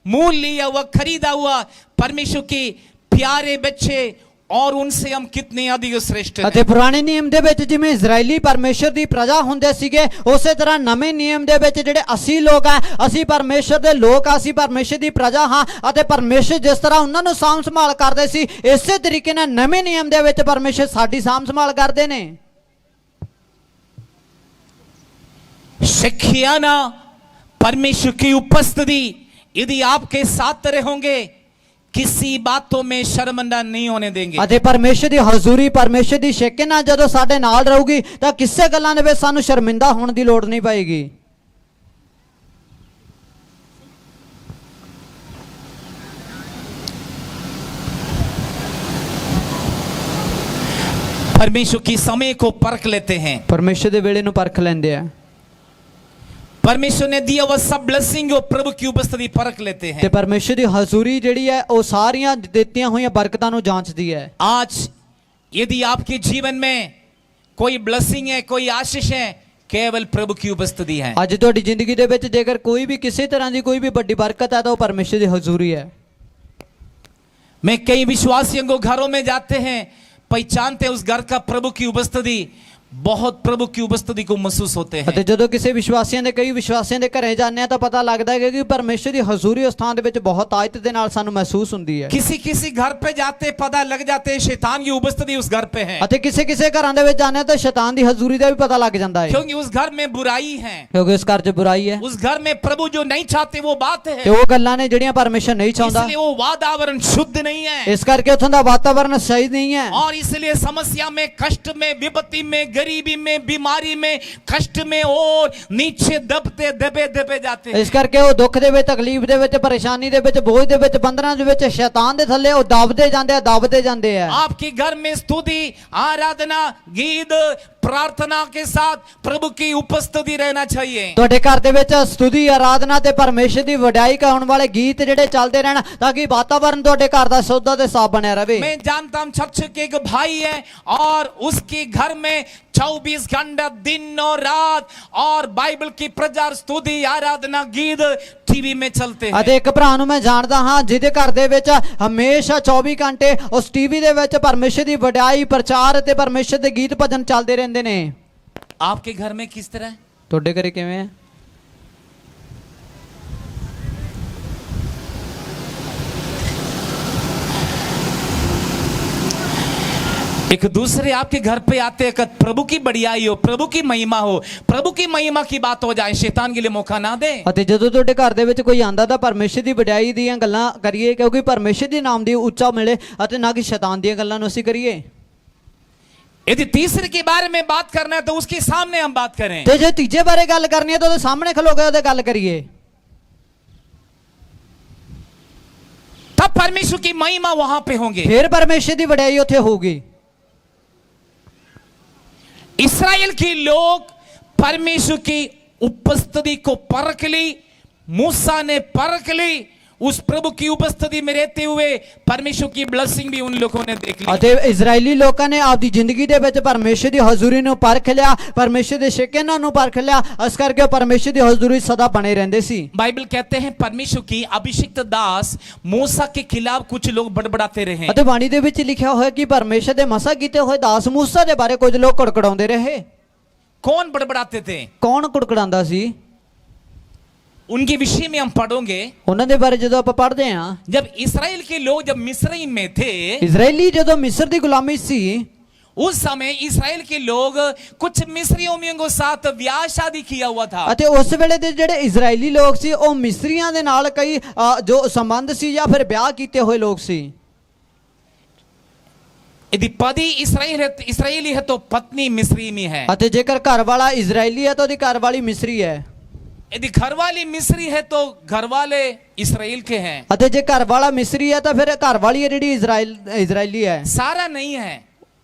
मूल लिया हुआ, खरीदा हुआ परमेश्वर के प्यारे बच्चे, और उनसे हम कितने अधिक श्रेष्ठ हैं। ਅਤੇ ਪੁਰਾਣੇ ਨਿਯਮ ਦੇ ਵਿੱਚ ਜਿਵੇਂ ਇਜ਼ਰਾਈਲੀ ਪਰਮੇਸ਼ਰ ਦੀ ਪ੍ਰਜਾ ਹੁੰਦੇ ਸੀਗੇ ਉਸੇ ਤਰ੍ਹਾਂ ਨਵੇਂ ਨਿਯਮ ਦੇ ਵਿੱਚ ਜਿਹੜੇ ਅਸੀਂ ਲੋਕ ਆ, ਅਸੀਂ ਪਰਮੇਸ਼ਰ ਦੇ ਲੋਕ ਆ, ਅਸੀਂ ਪਰਮੇਸ਼ਰ ਦੀ ਪ੍ਰਜਾ ਹਾਂ ਅਤੇ ਪਰਮੇਸ਼ਰ ਜਿਸ ਤਰ੍ਹਾਂ ਉਹਨਾਂ ਨੂੰ ਸਾਂਭ ਸੰਭਾਲ ਕਰਦੇ ਸੀ ਇਸੇ ਤਰੀਕੇ ਨਾਲ ਨਵੇਂ ਨਿਯਮ ਦੇ ਵਿੱਚ ਪਰਮੇਸ਼ਰ ਸਾਡੀ ਸਾਂਭ ਸੰਭਾਲ ਕਰਦੇ ਨੇ। शखियाना परमेश्वर की उपस्थिति यदि आपके साथ रहेंगे किसी बातों में शर्मिंदा नहीं होने देंगे। ਅਤੇ ਪਰਮੇਸ਼ਰ ਦੀ ਹਜ਼ੂਰੀ, ਪਰਮੇਸ਼ਰ ਦੀ ਸ਼ੇਕੇ ਨਾਲ ਜਦੋਂ ਸਾਡੇ ਨਾਲ ਰਹੂਗੀ ਤਾਂ ਕਿਸੇ ਗੱਲਾਂ ਦੇ ਵਿੱਚ ਸਾਨੂੰ ਸ਼ਰਮਿੰਦਾ ਹੋਣ ਦੀ ਲੋੜ ਨਹੀਂ ਪਏਗੀ। परमेश्वर की समय को परख लेते हैं। ਪਰਮੇਸ਼ਰ ਦੇ ਵੇਲੇ ਨੂੰ ਪਰਖ ਲੈਂਦੇ ਆ परमेश्वर ने दिया हुआ सब ब्लेसिंग और प्रभु की उपस्थिति परख लेते ਤੇ हैं। ਪਰਮੇਸ਼ਰ ਦੀ ਹਜ਼ੂਰੀ ਜਿਹੜੀ ਹੈ ਉਹ ਸਾਰੀਆਂ ਦਿੱਤੀਆਂ ਹੋਈਆਂ ਬਰਕਤਾਂ ਨੂੰ ਜਾਂਚਦੀ ਹੈ। आज यदि आपके जीवन में कोई ब्लेसिंग है, कोई आशीष है, केवल प्रभु की उपस्थिति है। ਅੱਜ ਤੁਹਾਡੀ ਜ਼ਿੰਦਗੀ ਦੇ ਵਿੱਚ ਜੇਕਰ ਕੋਈ ਵੀ ਕਿਸੇ ਤਰ੍ਹਾਂ ਦੀ ਕੋਈ ਵੀ ਵੱਡੀ ਬਰਕਤ ਹੈ ਤਾਂ ਉਹ ਪਰਮੇਸ਼ਰ ਦੀ ਹਜ਼ੂਰੀ ਹੈ। मैं कई विश्वासियों को घरों में जाते हैं, पहचानते हैं उस घर का प्रभु की उपस्थिति, बहुत प्रभु की उपस्थिति को महसूस होते हैं। ਅਤੇ ਜਦੋਂ ਕਿਸੇ ਵਿਸ਼ਵਾਸੀਆਂ ਦੇ ਕਈ ਵਿਸ਼ਵਾਸੀਆਂ ਦੇ ਘਰੇ ਜਾਂਦੇ ਆ ਤਾਂ ਪਤਾ ਲੱਗਦਾ ਹੈ ਕਿ ਪਰਮੇਸ਼ਰ ਦੀ ਹਜ਼ੂਰੀ ਉਸ ਥਾਂ ਦੇ ਵਿੱਚ ਬਹੁਤ ਆਇਤ ਦੇ ਨਾਲ ਸਾਨੂੰ ਮਹਿਸੂਸ ਹੁੰਦੀ ਹੈ। किसी किसी घर पे जाते पता लग जाते हैं शैतान की उपस्थिति उस घर पे है, ਅਤੇ ਕਿਸੇ ਕਿਸੇ ਘਰਾਂ ਦੇ ਵਿੱਚ ਜਾਂਦੇ ਆ ਤਾਂ ਸ਼ੈਤਾਨ ਦੀ ਹਜ਼ੂਰੀ ਦਾ ਵੀ ਪਤਾ ਲੱਗ ਜਾਂਦਾ ਹੈ क्योंकि उस घर में बुराई है, ਕਿਉਂਕਿ ਉਸ ਘਰ 'ਚ ਬੁਰਾਈ ਹੈ उस घर में प्रभु जो नहीं चाहते वो बात ਤੇ है, ਉਹ ਗੱਲਾਂ ਨੇ ਜਿਹੜੀਆਂ ਪਰਮੇਸ਼ਰ ਨਹੀਂ ਚਾਹੁੰਦਾ, इसलिए वो वातावरण शुद्ध नहीं है, ਇਸ ਕਰਕੇ ਉੱਥੋਂ ਦਾ ਵਾਤਾਵਰਨ ਸਹੀ ਨਹੀਂ ਹੈ। और इसलिए समस्या में, कष्ट में, विपत्ति में, गरीबी में, बीमारी में, कष्ट में और नीचे दबते दबे दबे जाते हैं। ਇਸ ਕਰਕੇ ਉਹ ਦੁੱਖ ਦੇ ਵਿੱਚ, ਤਕਲੀਫ ਦੇ ਵਿੱਚ, ਪਰੇਸ਼ਾਨੀ ਦੇ ਵਿੱਚ, ਬੋਝ ਦੇ ਵਿੱਚ, ਬੰਧਨਾਂ ਦੇ ਵਿੱਚ ਸ਼ੈਤਾਨ ਦੇ ਥੱਲੇ ਉਹ ਦਬਦੇ ਜਾਂਦੇ ਆ। आपके घर में स्तुति, आराधना, गीत, प्रार्थना के साथ प्रभु की उपस्थिति रहना चाहिए। ਤੁਹਾਡੇ ਘਰ ਦੇ ਵਿੱਚ ਸਤੁਤੀ, ਆਰਾਧਨਾ ਤੇ ਪਰਮੇਸ਼ਰ ਦੀ ਵਡਿਆਈ ਕਰਾਉਣ ਵਾਲੇ ਗੀਤ ਜਿਹੜੇ ਚੱਲਦੇ ਰਹਿਣ ਤਾਂ ਕਿ ਵਾਤਾਵਰਨ ਤੁਹਾਡੇ ਘਰ ਦਾ ਸ਼ੁੱਧ ਤੇ ਸਾਫ਼ ਬਣਿਆ ਰਹੇ। मैं जानता हूं छक्ष के एक भाई है और उसके घर में 24 घंटा दिन और रात और बाइबल की प्रचार, स्तुति, आराधना, गीत टीवी में चलते हैं। ਅਤੇ ਇੱਕ ਭਰਾ ਨੂੰ ਮੈਂ ਜਾਣਦਾ ਹਾਂ ਜਿਹਦੇ ਘਰ ਦੇ ਵਿੱਚ ਹਮੇਸ਼ਾ 24 ਘੰਟੇ ਉਸ ਟੀਵੀ ਦੇ ਵਿੱਚ ਪਰਮੇਸ਼ਰ ਦੀ ਵਡਿਆਈ, ਪ੍ਰਚਾਰ ਅਤੇ ਪਰਮੇਸ਼ਰ ਦੇ ਗੀਤ ਭਜਨ ਚੱਲਦੇ ਰਹਿੰਦੇ ਨੇ। आपके घर में किस तरह है? ਤੁਹਾਡੇ ਘਰੇ ਕਿਵੇਂ ਹੈ? एक दूसरे आपके घर पे आते हैं, प्रभु की बढ़ियाई हो, प्रभु की महिमा हो, प्रभु की महिमा की बात हो जाए, शैतान के लिए मौका ना दे। ਅਤੇ ਜਦੋਂ ਤੁਹਾਡੇ ਘਰ ਦੇ ਵਿੱਚ ਕੋਈ ਆਂਦਾ ਤਾਂ ਪਰਮੇਸ਼ਰ ਦੀ ਵਡਿਆਈ ਦੀਆਂ ਗੱਲਾਂ ਕਰੀਏ ਕਿਉਂਕਿ ਪਰਮੇਸ਼ਰ ਦੇ ਨਾਮ ਦੀ ਉੱਚਾ ਮਿਲੇ ਅਤੇ ਨਾ ਕਿ ਸ਼ੈਤਾਨ ਦੀਆਂ ਗੱਲਾਂ ਨੂੰ ਅਸੀਂ ਕਰੀਏ। यदि तीसरे के बारे में बात करना है तो उसके सामने हम बात करें। ਤੇ ਜੇ ਤੀਜੇ ਬਾਰੇ ਗੱਲ ਕਰਨੀ ਹੈ ਤਾਂ ਉਹਦੇ ਸਾਹਮਣੇ ਖਲੋ ਕੇ ਉਹਦੇ ਗੱਲ ਕਰੀਏ। परमेश्वर की महिमा वहां पे होंगे। फिर परमेश्वर की वड्याई उत्थे होगी। इस्राएल के लोग परमेश्वर की उपस्थिति को परख ली, मूसा ने परख ली, उस प्रभु की उपस्थिति में रहते हुए परमेश्वर की ब्लेसिंग भी उन लोगों ने देख ली। ਅਤੇ ਇਜ਼ਰਾਈਲੀ ਲੋਕਾਂ ਨੇ ਆਪਦੀ ਜ਼ਿੰਦਗੀ ਦੇ ਵਿੱਚ ਪਰਮੇਸ਼ਰ ਦੀ ਹਜ਼ੂਰੀ ਨੂੰ ਪਰਖ ਲਿਆ, ਪਰਮੇਸ਼ਰ ਦੇ ਸ਼ਿਕਨਾਂ ਨੂੰ ਪਰਖ ਲਿਆ, ਇਸ ਕਰਕੇ ਉਹ ਪਰਮੇਸ਼ਰ ਦੀ ਹਜ਼ੂਰੀ ਸਦਾ ਬਣੇ ਰਹਿੰਦੇ ਸੀ। बाइबल कहते हैं परमेश्वर की अभिषिक्त दास मूसा के खिलाफ कुछ लोग बड़बड़ाते रहे। ਅਤੇ ਬਾਣੀ ਦੇ ਵਿੱਚ ਲਿਖਿਆ ਹੋਇਆ ਕਿ ਪਰਮੇਸ਼ਰ ਦੇ ਮਸਾ ਕੀਤੇ ਹੋਏ ਦਾਸ ਮੂਸਾ ਦੇ ਬਾਰੇ ਕੁਝ ਲੋਕ ਕੁੜਕੜਾਉਂਦੇ ਰਹੇ। कौन बड़बड़ाते थे? ਕੌਣ ਕੁੜਕੜਾਉਂਦਾ ਸੀ? उनके विषय में हम पढ़ोगे। ਉਹਨਾਂ ਦੇ ਬਾਰੇ ਜਦੋਂ ਆਪਾਂ ਪੜ੍ਹਦੇ ਹਾਂ, जब इस्राएल के लोग जब मिस्र में थे, ਇਜ਼ਰਾਈਲੀ ਜਦੋਂ ਮਿਸਰ ਦੀ ਗੁਲਾਮੀ ਸੀ, उस समय इस्राएल के लोग कुछ मिस्रियों के साथ ब्याह शादी किया हुआ था। ਅਤੇ ਉਸ ਵੇਲੇ ਦੇ ਜਿਹੜੇ ਇਜ਼ਰਾਈਲੀ ਲੋਕ ਸੀ ਉਹ ਮਿਸਰੀਆਂ ਦੇ ਨਾਲ ਕਈ ਜੋ ਸੰਬੰਧ ਸੀ ਜਾਂ ਫਿਰ ਵਿਆਹ ਕੀਤੇ ਹੋਏ ਲੋਕ ਸੀ। यदि पति इस्राएली है तो पत्नी मिस्री में है। ਅਤੇ ਜੇਕਰ ਘਰ ਵਾਲਾ ਇਜ਼ਰਾਈਲੀ ਹੈ ਤਾਂ ਉਹਦੀ ਘਰ ਵਾਲੀ ਮਿਸਰੀ ਹੈ। यदि घरवाली मिस्री है तो घरवाले इस्राएल के हैं। ਅਤੇ ਜੇ ਘਰ ਵਾਲਾ ਮਿਸਰੀ ਹੈ ਤਾਂ ਫਿਰ ਘਰ ਵਾਲੀ ਹੈ ਜਿਹੜੀ ਇਜ਼ਰਾਈਲੀ ਹੈ। सारा नहीं है,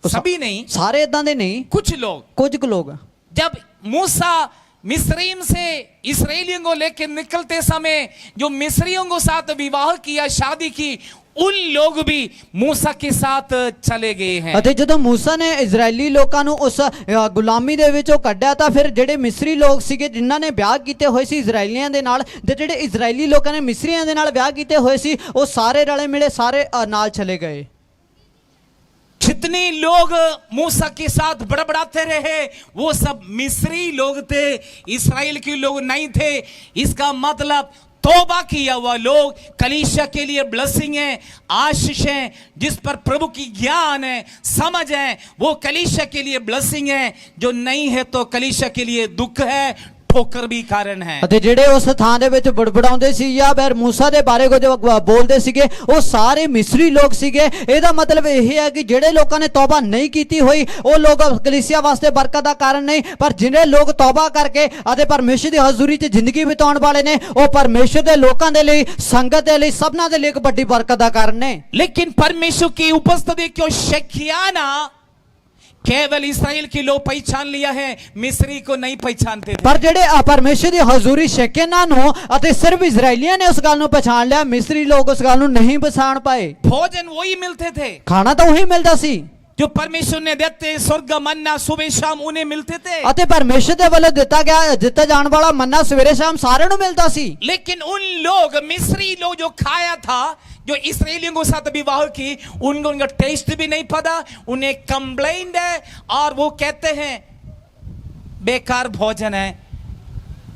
सभी नहीं, ਸਾਰੇ ਇਦਾਂ ਦੇ ਨਹੀਂ, कुछ लोग। ਕੁਝ ਕੁ ਲੋਕ। जब मूसा मिस्रीम से इस्राएलियों को लेकर निकलते समय जो मिस्रियों को साथ विवाह किया, शादी की, उन लोग भी मूसा के साथ चले गए हैं। ਅਤੇ ਜਦੋਂ ਮੂਸਾ ਨੇ ਇਜ਼ਰਾਈਲੀ ਲੋਕਾਂ ਨੂੰ ਉਸ ਗੁਲਾਮੀ ਦੇ ਵਿੱਚੋਂ ਕੱਢਿਆ ਤਾਂ ਫਿਰ ਜਿਹੜੇ ਮਿਸਰੀ ਲੋਕ ਸੀਗੇ ਜਿਨ੍ਹਾਂ ਨੇ ਵਿਆਹ ਕੀਤੇ ਹੋਏ ਸੀ ਇਜ਼ਰਾਈਲੀਆਂ ਦੇ ਨਾਲ, ਤੇ ਜਿਹੜੇ ਇਜ਼ਰਾਈਲੀ ਲੋਕਾਂ ਨੇ ਮਿਸਰੀਆਂ ਦੇ ਨਾਲ ਵਿਆਹ ਕੀਤੇ ਹੋਏ ਸੀ ਉਹ ਸਾਰੇ ਰਲੇ ਮਿਲੇ ਸਾਰੇ ਨਾਲ ਚਲੇ ਗਏ। जितने लोग मूसा के साथ बड़बड़ाते रहे वो सब मिस्री लोग थे, इस्राएल के लोग नहीं थे। इसका मतलब तौबा किया हुआ लोग कलीसिया के लिए ब्लेसिंग है, आशीष है, जिस पर प्रभु की ज्ञान है, समझ है, वो कलीसिया के लिए ब्लेसिंग है। जो नहीं है तो कलीसिया के लिए दुख है, ठोकर भी कारण है। ਅਤੇ ਜਿਹੜੇ ਉਸ ਥਾਂ ਦੇ ਵਿੱਚ ਬੜਬੜਾਉਂਦੇ ਸੀ ਜਾਂ ਫਿਰ ਮੂਸਾ ਦੇ ਬਾਰੇ ਕੁਝ ਬੋਲਦੇ ਸੀਗੇ ਉਹ ਸਾਰੇ ਮਿਸਰੀ ਲੋਕ ਸੀਗੇ। ਇਹਦਾ ਮਤਲਬ ਇਹ ਹੈ ਕਿ ਜਿਹੜੇ ਲੋਕਾਂ ਨੇ ਤੌਬਾ ਨਹੀਂ ਕੀਤੀ ਹੋਈ ਉਹ ਲੋਕ ਕਲੀਸਿਆ ਵਾਸਤੇ ਬਰਕਤ ਦਾ ਕਾਰਨ ਨਹੀਂ, ਪਰ ਜਿਹੜੇ ਲੋਕ ਤੌਬਾ ਕਰਕੇ ਅਤੇ ਪਰਮੇਸ਼ਰ ਦੀ ਹਜ਼ੂਰੀ 'ਚ ਜ਼ਿੰਦਗੀ ਬਿਤਾਉਣ ਵਾਲੇ ਨੇ ਉਹ ਪਰਮੇਸ਼ਰ ਦੇ ਲੋਕਾਂ ਦੇ ਲਈ, ਸੰਗਤ ਦੇ ਲਈ, ਸਭਨਾਂ ਦੇ ਲਈ ਇੱਕ ਵੱਡੀ ਬਰਕਤ ਦਾ ਕਾਰਨ ਨੇ। लेकिन परमेश्वर की उपस्थिति को शकियाना केवल इस्राएल के लोग पहचान लिया है, मिस्री को नहीं पहचानते थे। ਪਰ ਜਿਹੜੇ ਪਰਮੇਸ਼ਰ ਦੀ ਹਜ਼ੂਰੀ ਸ਼ੇਕੇਨਾ ਨੂੰ ਅਤੇ ਸਿਰਫ ਇਜ਼ਰਾਈਲੀਆਂ ਨੇ ਉਸ ਗੱਲ ਨੂੰ ਪਛਾਣ ਲਿਆ, ਮਿਸਰੀ ਲੋਕ ਉਸ ਗੱਲ ਨੂੰ ਨਹੀਂ ਪਛਾਣ ਪਾਏ। भोजन वही मिलते थे ਖਾਣਾ ਤਾਂ ਉਹੀ ਮਿਲਦਾ ਸੀ जो परमेश्वर ने देते, स्वर्ग मन्ना सुबह शाम उन्हें मिलते थे। ਅਤੇ ਪਰਮੇਸ਼ਰ ਦੇ ਵੱਲੋਂ ਦਿੱਤਾ ਜਾਣ ਵਾਲਾ ਮੰਨਾ ਸਵੇਰੇ ਸ਼ਾਮ ਸਾਰਿਆਂ ਨੂੰ ਮਿਲਦਾ ਸੀ। लेकिन उन लोग मिस्री लोग जो खाया था, जो इसराइलियों के साथ विवाह की, उनको उनका टेस्ट भी नहीं पता, उन्हें कंप्लेंट है और वो कहते हैं बेकार भोजन है,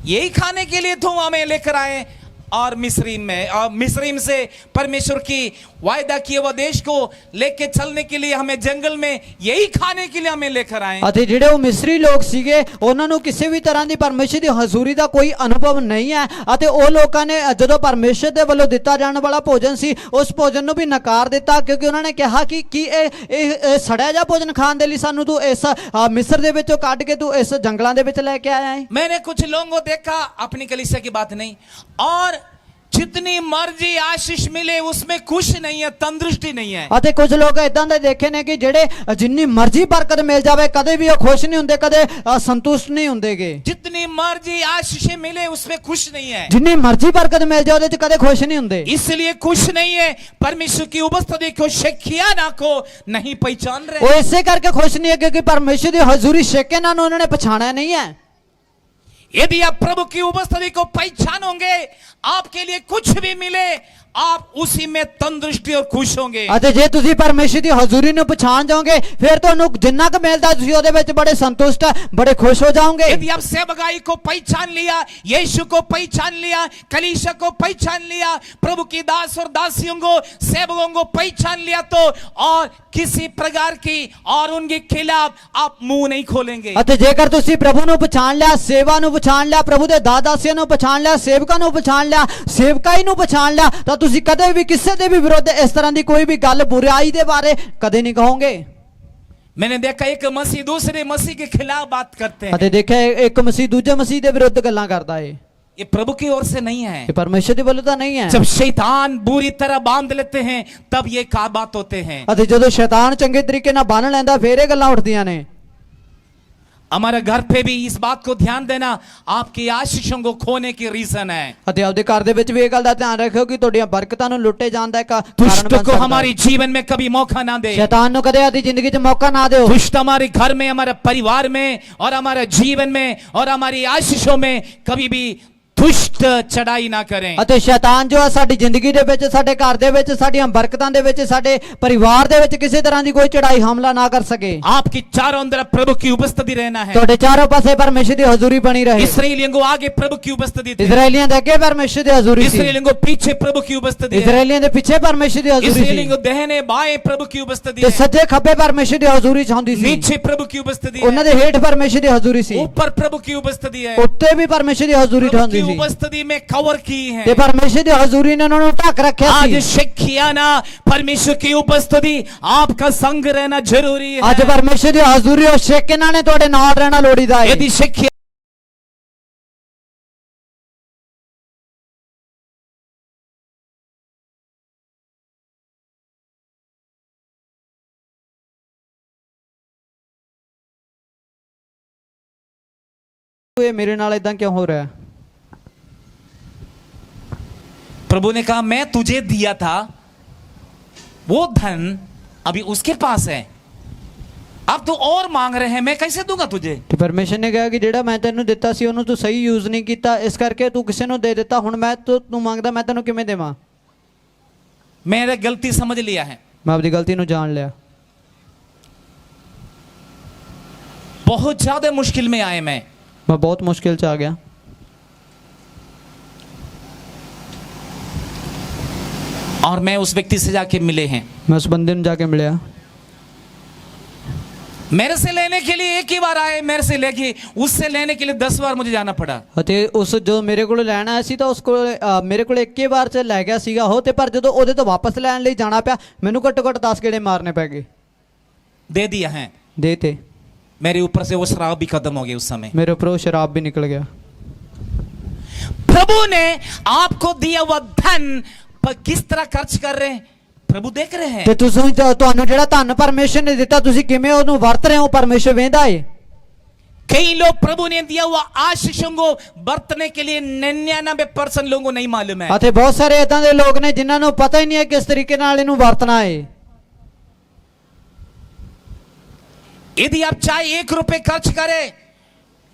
यही खाने के लिए तो हमें लेकर आए। और मिस्रीम से परमेश्वर की वायदा किए हुए देश को लेके चलने के लिए हमें जंगल में यही खाने के लिए हमें लेकर आए। ਅਤੇ ਜਿਹੜੇ ਉਹ ਮਿਸਰੀ ਲੋਕ ਸੀਗੇ ਉਹਨਾਂ ਨੂੰ ਕਿਸੇ ਵੀ ਤਰ੍ਹਾਂ ਦੀ ਪਰਮੇਸ਼ਰ ਦੀ ਹਜ਼ੂਰੀ ਦਾ ਕੋਈ ਅਨੁਭਵ ਨਹੀਂ ਹੈ ਅਤੇ ਉਹ ਲੋਕਾਂ ਨੇ ਜਦੋਂ ਪਰਮੇਸ਼ਰ ਦੇ ਵੱਲੋਂ ਦਿੱਤਾ ਜਾਣ ਵਾਲਾ ਭੋਜਨ ਸੀ ਉਸ ਭੋਜਨ ਨੂੰ ਵੀ ਨਕਾਰ ਦਿੱਤਾ, ਕਿਉਂਕਿ ਉਹਨਾਂ ਨੇ ਕਿਹਾ ਕਿ ਇਹ ਸੜਿਆ ਜਾ ਭੋਜਨ ਖਾਣ ਦੇ ਲਈ ਸਾਨੂੰ ਤੂੰ ਇਸ ਮਿਸਰ ਦੇ ਵਿੱਚੋਂ ਕੱਢ ਕੇ ਤੂੰ ਇਸ ਜੰਗਲਾਂ ਦੇ ਵਿੱਚ ਲੈ ਕੇ ਆਇਆ ਹੈ। मैंने कुछ लोगों को देखा, अपनी कलीसिया की बात नहीं, और जितनी मर्जी आशीष मिले उसमें खुश नहीं है, तंदुरुस्ती नहीं है। ਅਤੇ ਕੁਝ ਲੋਕ ਇਦਾਂ ਦੇ ਦੇਖੇ ਨੇ ਕਿ ਜਿਹੜੇ ਜਿੰਨੀ ਮਰਜ਼ੀ ਬਰਕਤ ਮਿਲ ਜਾਵੇ ਕਦੇ ਵੀ ਉਹ ਖੁਸ਼ ਨਹੀਂ ਹੁੰਦੇ, ਕਦੇ ਸੰਤੁਸ਼ਟ ਨਹੀਂ ਹੁੰਦੇਗੇ। जितनी मर्जी आशीष मिले उसमें खुश नहीं है, ਜਿੰਨੀ ਮਰਜ਼ੀ ਬਰਕਤ ਮਿਲ ਜਾਵੇ ਉਹਦੇ 'ਚ ਕਦੇ ਖੁਸ਼ ਨਹੀਂ ਹੁੰਦੇ। इसलिए खुश नहीं है, परमेश्वर की उपस्थिति को शकियाना को नहीं पहचान रहे। ਉਹ ਇਸੇ ਕਰਕੇ ਖੁਸ਼ ਨਹੀਂ ਹੈ ਕਿਉਂਕਿ ਪਰਮੇਸ਼ਰ ਦੀ ਹਜ਼ੂਰੀ ਸ਼ੇਕੇਨਾ ਨੂੰ ਉਹਨਾਂ ਨੇ ਪਛਾਣਿਆ ਨਹੀਂ ਹੈ। यदि आप प्रभु की उपस्थिति को पहचानोगे, आपके लिए कुछ भी मिले आप उसी में तंदुरुस्ती और खुश होंगे। ਅਤੇ ਜੇ ਤੁਸੀਂ ਪਰਮੇਸ਼ਰ ਦੀ ਹਜ਼ੂਰੀ ਨੂੰ ਪਛਾਣ ਜਾਓਗੇ ਫਿਰ ਤੁਹਾਨੂੰ ਜਿੰਨਾ ਕੁ ਮਿਲਦਾ ਤੁਸੀਂ ਉਹਦੇ ਵਿੱਚ ਬੜੇ ਸੰਤੁਸ਼ਟ ਬੜੇ ਖੁਸ਼ ਹੋ ਜਾਓਗੇ। यदि आप सेवकाई को पहचान लिया, यीशु को पहचान लिया, कलीसिया को पहचान लिया, प्रभु की दास और दासियों को, सेवकों को पहचान लिया, तो और किसी प्रकार की और उनके खिलाफ आप मुंह नहीं खोलेंगे। ਅਤੇ ਜੇਕਰ ਤੁਸੀਂ ਪ੍ਰਭੂ ਨੂੰ ਪਛਾਣ ਲਿਆ, ਸੇਵਾ ਨੂੰ ਪਛਾਣ ਲਿਆ, ਪ੍ਰਭੂ ਦੇ ਦਾਸ-ਦਾਸੀਆਂ ਨੂੰ ਪਛਾਣ ਲਿਆ, ਸੇਵਕਾਂ ਨੂੰ ਪਛਾਣ ਲਿਆ, ਸੇਵਕਾਈ ਨੂੰ ਪਛਾਣ ਲਿਆ, ਤਾਂ ਤੁਸੀਂ ਕਦੇ ਵੀ ਕਿਸੇ ਦੇ ਵੀ ਵਿਰੁੱਧ ਇਸ ਤਰ੍ਹਾਂ ਦੀ ਕੋਈ ਵੀ ਗੱਲ ਬੁਰਾਈ ਦੇ ਬਾਰੇ ਕਦੇ ਨਹੀਂ ਕਹੋਗੇ। मैंने देखा एक मसीह दूसरे मसीह के खिलाफ बात करते हैं। ਅਤੇ ਦੇਖਿਆ ਇੱਕ ਮਸੀਹ ਦੂਜੇ ਮਸੀਹ ਦੇ ਵਿਰੁੱਧ ਗੱਲਾਂ ਕਰਦਾ ਏ। ये प्रभु की ओर से नहीं है। ये परमेश्वर ਦੀ ਵੱਲੋਂ ਤਾਂ ਨਹੀਂ ਹੈ। जब शैतान बुरी तरह बांध लेते हैं तब ये का बात होते हैं। ਅਤੇ ਜਦੋਂ ਸ਼ੈਤਾਨ ਚੰਗੇ ਤਰੀਕੇ ਨਾਲ ਬੰਨ ਲੈਂਦਾ ਫੇਰ ਇਹ ਗੱਲਾਂ ਉੱਠਦੀਆਂ ਨੇ। हमारे घर पे भी इस बात को ध्यान देना, आपकी आशीषों को खोने की रीजन है। ਅਤੇ ਆਪਦੇ ਘਰ ਦੇ ਵਿੱਚ ਵੀ ਇਹ ਗੱਲ ਦਾ ਧਿਆਨ ਰੱਖਿਓ ਕਿ ਤੁਹਾਡੀਆਂ ਬਰਕਤਾਂ ਨੂੰ ਲੁੱਟੇ ਜਾਣ ਦਾ ਇੱਕ ਕਾਰਨ दुष्ट ਬਣ को ਸਕਦਾ हमारी ਹੈ। जीवन में कभी मौका ना दे। शैतान ਨੂੰ ਕਦੇ ਆਦੀ ਜ਼ਿੰਦਗੀ 'ਚ ਮੌਕਾ ਨਾ ਦਿਓ। दुष्ट हमारे घर में, हमारे परिवार में और हमारे जीवन में और हमारी आशीषों में कभी भी दुष्ट चढ़ाई ना करें। ਅਤੇ ਸ਼ੈਤਾਨ ਜੋ ਹੈ ਸਾਡੀ ਜ਼ਿੰਦਗੀ ਦੇ ਵਿੱਚ, ਸਾਡੇ ਘਰ ਦੇ ਵਿੱਚ, ਸਾਡੀਆਂ ਬਰਕਤਾਂ ਦੇ ਵਿੱਚ, ਸਾਡੇ ਪਰਿਵਾਰ ਦੇ ਵਿੱਚ ਕਿਸੇ ਤਰ੍ਹਾਂ ਦੀ ਕੋਈ ਚੜਾਈ ਹਮਲਾ ਨਾ ਕਰ ਸਕੇ। आपकी चारों तरफ प्रभु की उपस्थिति रहना है। ਤੁਹਾਡੇ ਚਾਰੋਂ ਪਾਸੇ ਪਰਮੇਸ਼ਰ ਦੀ ਹਜ਼ੂਰੀ ਬਣੀ ਰਹੇ। इसराइलियों को आगे प्रभु की उपस्थिति थी, ਇਜ਼ਰਾਈਲੀਆਂ ਦੇ ਅੱਗੇ ਪਰਮੇਸ਼ਰ ਦੀ ਹਜ਼ੂਰੀ ਸੀ। इसराइलियों को पीछे प्रभु की उपस्थिति है, ਇਜ਼ਰਾਈਲੀਆਂ ਦੇ ਪਿੱਛੇ ਪਰਮੇਸ਼ਰ ਦੀ ਹਜ਼ੂਰੀ इसराइलियों ਸੀ को दाहिने बाएं प्रभु की उपस्थिति ਤੇ है, ਸੱਜੇ ਖੱਬੇ ਪਰਮੇਸ਼ਰ ਦੀ ਹਜ਼ੂਰੀ ਚਾਹੁੰਦੀ ਸੀ। नीचे प्रभु की उपस्थिति ਉਹਨਾਂ है, ਦੇ ਹੇਠ ਪਰਮੇਸ਼ਰ ਦੀ ਹਜ਼ੂਰੀ ਸੀ, ऊपर प्रभु की उपस्थिति है। ਉੱਤੇ ਵੀ ਪਰਮੇਸ਼ਰ ਦੀ ਹਜ਼ੂਰੀ प्रभु की ਚਾਹੁੰਦੀ ਸੀ उपस्थिति में कवर की है। ਤੇ ਪਰਮੇਸ਼ਰ ਦੀ ਹਜ਼ੂਰੀ ਨੇ ਉਹਨਾਂ ਨੂੰ ਢੱਕ ਰੱਖਿਆ आज ਸੀ। शिक्षियाना परमेश्वर की उपस्थिति, आपका संग रहना जरूरी है। ਅੱਜ ਪਰਮੇਸ਼ਰ ਦੀ ਹਜ਼ੂਰੀ ਉਹ ਛੇਕ ਇਹਨਾਂ ਨੇ ਤੁਹਾਡੇ ਨਾਲ ਰਹਿਣਾ ਲੋੜੀਦਾ ਹੈ। यदि शिक्षिया ਇਹ ਮੇਰੇ ਨਾਲ ਇਦਾਂ ਕਿਉਂ ਹੋ ਰਿਹਾ ਹੈ? प्रभु ने कहा मैं तुझे दिया था, वो धन अभी उसके पास है, अब तो और मांग रहे हैं, मैं कैसे दूंगा तुझे। ਤੇ ਪਰਮੇਸ਼ਰ ਨੇ ਕਿਹਾ ਕਿ ਜਿਹੜਾ ਮੈਂ ਤੈਨੂੰ ਦਿੱਤਾ ਸੀ ਉਹਨੂੰ ਤੂੰ ਸਹੀ ਯੂਜ਼ ਨਹੀਂ ਕੀਤਾ, ਇਸ ਕਰਕੇ ਤੂੰ ਕਿਸੇ ਨੂੰ ਦੇ ਦਿੱਤਾ। ਹੁਣ ਮੈਂ ਤੂੰ ਮੰਗਦਾ, ਮੈਂ ਤੈਨੂੰ ਕਿਵੇਂ ਦੇਵਾਂ? मैंने गलती समझ लिया है, ਮੈਂ ਆਪਣੀ ਗਲਤੀ ਨੂੰ ਜਾਣ ਲਿਆ। बहुत ज्यादा मुश्किल में आए मैं ਬਹੁਤ ਮੁਸ਼ਕਿਲ ਚ ਆ ਗਿਆ। और मैं उस व्यक्ति से जाके मिले हैं। मैं उस बंदे ਨੂੰ ਜਾ ਕੇ ਮਿਲਿਆ। मेरे से लेने के लिए एक ही बार आए, मेरे से लेके उससे लेने के लिए 10 बार मुझे जाना पड़ा। ਅਤੇ ਉਸ ਜੋ ਮੇਰੇ ਕੋਲ ਲੈਣ ਆਇਆ ਸੀ ਤਾਂ ਉਸ ਕੋਲ ਮੇਰੇ ਕੋਲ ਇੱਕ ਹੀ ਵਾਰ ਚ ਲੈ ਗਿਆ ਸੀਗਾ ਉਹ, ਤੇ ਪਰ ਜਦੋਂ ਉਹਦੇ ਤੋਂ ਵਾਪਸ ਲੈਣ ਲਈ ਜਾਣਾ ਪਿਆ ਮੈਨੂੰ ਘੱਟੋ ਘੱਟ 10 ਗੇੜੇ ਮਾਰਨੇ ਪੈ ਗਏ। दे दिया है, ਦੇ ਤੇ मेरे ऊपर से वो शराब भी खत्म हो गई उस समय। ਮੇਰੇ ਉੱਪਰੋਂ ਸ਼ਰਾਬ ਵੀ ਨਿਕਲ ਗਿਆ। प्रभु ने आपको दिया हुआ धन पर किस तरह खर्च कर रहे हैं, प्रभु देख रहे हैं। ਤੇ ਤੁਸੀਂ ਤੁਹਾਨੂੰ ਜਿਹੜਾ ਧਨ ਪਰਮੇਸ਼ਰ ਨੇ ਦਿੱਤਾ ਤੁਸੀਂ ਕਿਵੇਂ ਉਹਨੂੰ ਵਰਤ ਰਹੇ ਹੋ, ਪਰਮੇਸ਼ਰ ਵੇਂਦਾ ਏ। कई लोग प्रभु ने दिया हुआ आशीषों को बरतने के लिए 99% लोगों को नहीं मालूम है। ਅਤੇ ਬਹੁਤ ਸਾਰੇ ਇਦਾਂ ਦੇ ਲੋਕ ਨੇ ਜਿਨ੍ਹਾਂ ਨੂੰ ਪਤਾ ਹੀ ਨਹੀਂ ਹੈ ਕਿਸ ਤਰੀਕੇ ਨਾਲ ਇਹਨੂੰ ਵਰਤਣਾ ਏ। यदि आप चाहे 1 रुपए खर्च करें,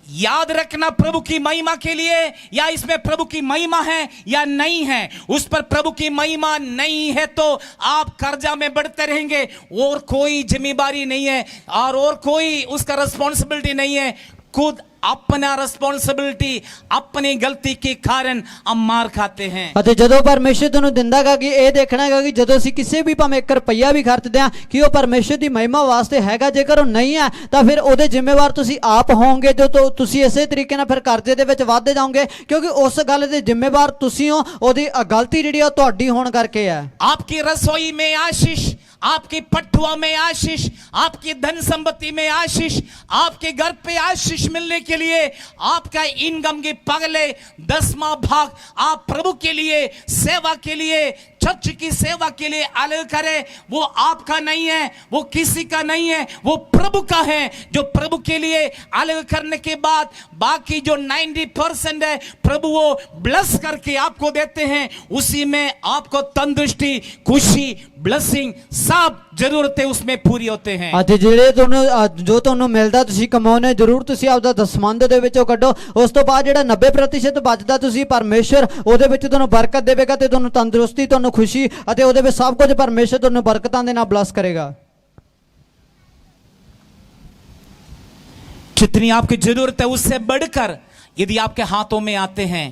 याद रखना प्रभु की महिमा के लिए, या इसमें प्रभु की महिमा है या नहीं है। उस पर प्रभु की महिमा नहीं है तो आप कर्जा में बढ़ते रहेंगे, और कोई जिम्मेदारी नहीं है और कोई उसका रिस्पॉन्सिबिलिटी नहीं है। खुद अपना रिस्पॉन्सिबिलिटी, अपनी गलती के कारण हम मार खाते हैं। ਅਤੇ ਜਦੋਂ ਪਰਮੇਸ਼ਰ ਤੁਹਾਨੂੰ ਦਿੰਦਾਗਾ ਕਿ ਇਹ ਦੇਖਣਾ ਹੈਗਾ ਕਿ ਜਦੋਂ ਅਸੀਂ ਕਿਸੇ ਵੀ ਭਾਵੇਂ 1 ਰੁਪਈਆ ਵੀ ਖਰਚਦੇ ਆ ਕਿ ਉਹ ਪਰਮੇਸ਼ਰ ਦੀ ਮਹਿਮਾ ਵਾਸਤੇ ਹੈਗਾ, ਜੇਕਰ ਉਹ ਨਹੀਂ ਹੈ ਤਾਂ ਫਿਰ ਉਹਦੇ ਜ਼ਿੰਮੇਵਾਰ ਤੁਸੀਂ ਆਪ ਹੋਵੋਗੇ। ਜੋ ਤੁਸੀਂ ਇਸੇ ਤਰੀਕੇ ਨਾਲ ਫਿਰ ਕਰਜ਼ੇ ਦੇ ਵਿੱਚ ਵੱਧਦੇ ਜਾਓਗੇ, ਕਿਉਂਕਿ ਉਸ ਗੱਲ ਦੇ ਜ਼ਿੰਮੇਵਾਰ ਤੁਸੀਂ ਹੋ। ਉਹਦੀ ਗਲਤੀ ਜਿਹੜੀ ਉਹ ਤੁਹਾਡੀ ਹੋਣ ਕਰਕੇ ਹੈ। आपकी रसोई में आशीष, आपकी पटुआ में आशीष, आपकी धन संपत्ति में आशीष, आपके घर पे आशीष मिलने के लिए आपका इनकम के पगले 10वां भाग आप प्रभु के लिए, सेवा के लिए, चर्च की सेवा के लिए अलग करें। वो आपका नहीं है, वो किसी का नहीं है, वो प्रभु का है। जो प्रभु के लिए अलग करने के बाद बाकी जो 90% है प्रभु वो ब्लेस करके आपको देते हैं। उसी में आपको तंदुरुस्ती, खुशी, ब्लेसिंग, सब जरूरतें उसमें पूरी होते हैं। ਅੱਜ ਜਿਹੜੇ ਤੁਹਾਨੂੰ ਜੋ ਤੁਹਾਨੂੰ ਮਿਲਦਾ ਤੁਸੀਂ ਕਮਾਉਨੇ, ਜ਼ਰੂਰ ਤੁਸੀਂ ਆਪਦਾ ਦਸਮੰਦ ਦੇ ਵਿੱਚੋਂ ਕੱਢੋ। ਉਸ ਤੋਂ ਬਾਅਦ ਜਿਹੜਾ 90% ਬਚਦਾ ਤੁਸੀਂ ਪਰਮੇਸ਼ਰ ਉਹਦੇ ਵਿੱਚ ਤੁਹਾਨੂੰ ਬਰਕਤ ਦੇਵੇਗਾ ਤੇ ਤੁਹਾਨੂੰ ਤੰਦਰੁਸਤੀ, ਤੁਹਾਨੂੰ ਖੁਸ਼ੀ ਅਤੇ ਉਹਦੇ ਵਿੱਚ ਸਭ ਕੁਝ ਪਰਮੇਸ਼ਰ ਤੁਹਾਨੂੰ ਬਰਕਤਾਂ ਦੇ ਨਾਲ ਬਲੈਸ ਕਰੇਗਾ। जितनी आपकी जरूरत है उससे बढ़कर यदि आपके हाथों में आते हैं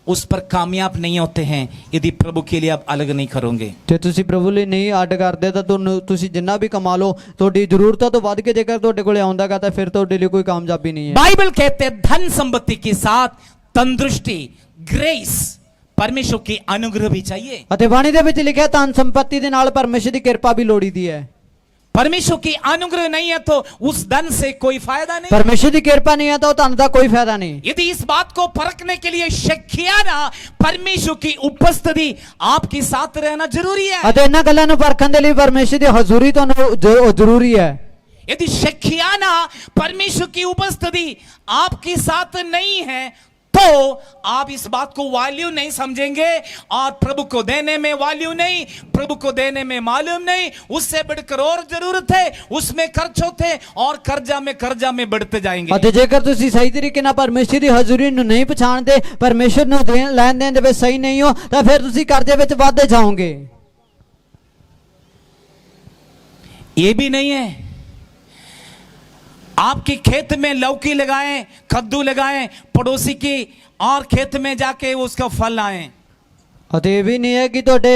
उस पर कामयाब नहीं होते हैं, यदि प्रभु के लिए आप अलग नहीं करोगे। ਜੇ ਤੁਸੀਂ ਪ੍ਰਭੂ ਲਈ ਨਹੀਂ ਅੱਡ ਕਰਦੇ ਤਾਂ ਤੁਹਾਨੂੰ ਤੁਸੀਂ ਜਿੰਨਾ ਵੀ ਕਮਾ ਲਓ ਤੁਹਾਡੀ ਜ਼ਰੂਰਤਾਂ ਤੋਂ ਵੱਧ ਕੇ ਜੇਕਰ ਤੁਹਾਡੇ ਕੋਲੇ ਆਉਂਦਾਗਾ ਤਾਂ ਫਿਰ ਤੁਹਾਡੇ ਲਈ ਕੋਈ ਕਾਮਯਾਬੀ ਨਹੀਂ ਹੈ। बाइबल कहते हैं धन संपत्ति के साथ तंदुरुस्ती, ग्रेस, परमेश्वर की अनुग्रह भी चाहिए। ਅਤੇ ਬਾਣੀ ਦੇ ਵਿੱਚ ਲਿਖਿਆ ਧਨ ਸੰਪत्ति ਦੇ ਨਾਲ ਪਰਮੇਸ਼ਰ ਦੀ ਕਿਰਪਾ ਵੀ ਲੋੜੀਦੀ ਹੈ। परमेश्वर की अनुग्रह नहीं है तो उस धन से कोई फायदा नहीं। परमेश्वर की कृपा नहीं है तो धन का कोई फायदा नहीं। यदि इस बात को परखने के लिए शकियाना परमेश्वर की उपस्थिति आपके साथ रहना जरूरी है। ਅਤੇ ਇਹਨਾਂ ਗੱਲਾਂ ਨੂੰ ਪਰਖਣ ਦੇ ਲਈ ਪਰਮੇਸ਼ਰ ਦੀ ਹਜ਼ੂਰੀ ਤੁਹਾਨੂੰ ਜ਼ਰੂਰੀ ਹੈ। यदि शकियाना परमेश्वर की उपस्थिति आपके साथ नहीं है तो आप इस बात को वैल्यू नहीं समझेंगे और प्रभु को देने में वैल्यू नहीं, प्रभु को देने में मालूम नहीं, उससे बढ़कर और जरूरत है, उसमें खर्च होते और कर्जा में बढ़ते जाएंगे। ਅਤੇ ਜੇਕਰ ਤੁਸੀਂ ਸਹੀ ਤਰੀਕੇ ਨਾਲ ਪਰਮੇਸ਼ਰ ਦੀ ਹਜ਼ੂਰੀ ਨੂੰ ਨਹੀਂ ਪਛਾਣਦੇ, ਪਰਮੇਸ਼ਰ ਨੂੰ ਲੈਣ ਦੇਣ ਦੇ ਵਿੱਚ ਸਹੀ ਨਹੀਂ ਹੋ, ਤਾਂ ਫਿਰ ਤੁਸੀਂ ਕਰਜ਼ੇ ਵਿੱਚ ਵੱਧਦੇ ਜਾਓਗੇ। ये भी नहीं है आपके खेत में लौकी लगाएं, कद्दू लगाएं, पड़ोसी की और खेत में जाके उसका फल आए। ਅਤੇ ਇਹ ਵੀ ਨਹੀਂ ਹੈ ਕਿ ਤੁਹਾਡੇ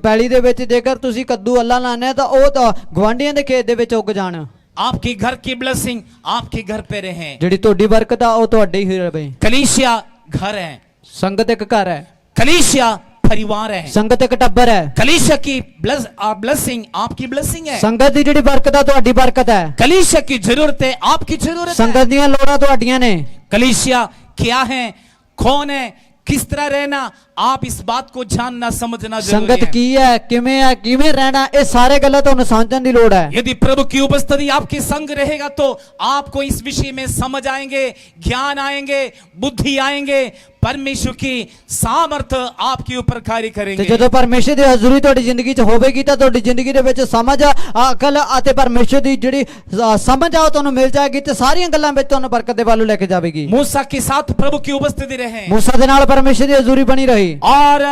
ਪੈਲੀ ਦੇ ਵਿੱਚ ਜੇਕਰ ਤੁਸੀਂ ਕੱਦੂ ਅੱਲਾ ਲਾਣੇ ਆ ਤਾਂ ਉਹ ਤਾਂ ਗਵਾਂਢੀਆਂ ਦੇ ਖੇਤ ਦੇ ਵਿੱਚ ਉੱਗ ਜਾਣ। आपके घर की ब्लेसिंग आपके घर पे रहे। ਜਿਹੜੀ ਤੁਹਾਡੀ ਬਰਕਤ ਆ ਉਹ ਤੁਹਾਡੀ ਹੀ ਰਹੇ। कलीसिया घर है, ਸੰਗਤ ਇੱਕ ਘਰ ਹੈ, कलीसिया परिवार है, ਸੰਗਤ ਇੱਕ ਟੱਬਰ ਹੈ। कलीसिया की ब्लेसिंग आपकी ब्लेसिंग है, ਸੰਗਤ ਦੀ ਜਿਹੜੀ ਬਰਕਤ ਆ ਤੁਹਾਡੀ ਬਰਕਤ ਹੈ। कलीसिया की जरूरत है आपकी जरूरत है। ਸੰਗਤ ਦੀਆਂ ਲੋੜਾਂ ਤੁਹਾਡੀਆਂ ਨੇ। कलीसिया क्या है, कौन है, किस तरह रहना, आप इस बात को जानना समझना जरूरी ਸੰਗਤ है। ਕੀ ਹੈ, ਕਿਵੇਂ ਹੈ, ਕਿਵੇਂ ਰਹਿਣਾ, ਇਹ ਸਾਰੇ ਗੱਲਾਂ ਤੁਹਾਨੂੰ समझਣ ਦੀ लोड़ है। यदि प्रभु की उपस्थिति आपके संग रहेगा तो आपको इस विषय में समझ आएंगे, ज्ञान आएंगे, बुद्धि आएंगे, परमेश्वर की सामर्थ आपके ऊपर कार्य ਤੇ करेंगे। ਜਦੋਂ ਪਰਮੇਸ਼ਰ ਦੀ ਹਜ਼ੂਰੀ ਤੁਹਾਡੀ ਜ਼ਿੰਦਗੀ 'ਚ ਹੋਵੇਗੀ ਤਾਂ ਤੁਹਾਡੀ ਜ਼ਿੰਦਗੀ ਦੇ ਵਿੱਚ ਸਮਝ ਅਕਲ ਅਤੇ ਪਰਮੇਸ਼ਰ ਦੀ ਜਿਹੜੀ ਸਮਝ ਆ ਉਹ ਤੁਹਾਨੂੰ ਮਿਲ ਜਾਏਗੀ ਤੇ ਸਾਰੀਆਂ ਗੱਲਾਂ ਵਿੱਚ ਤੁਹਾਨੂੰ ਬਰਕਤ ਦੇ ਵੱਲੋਂ ਲੈ ਕੇ ਜਾਵੇਗੀ। मूसा के साथ प्रभु की उपस्थिति रहे मूसा ਦੇ ਨਾਲ ਪਰਮੇਸ਼ਰ ਦੀ ਹਜ਼ੂਰੀ ਬਣੀ ਰਹੀ। और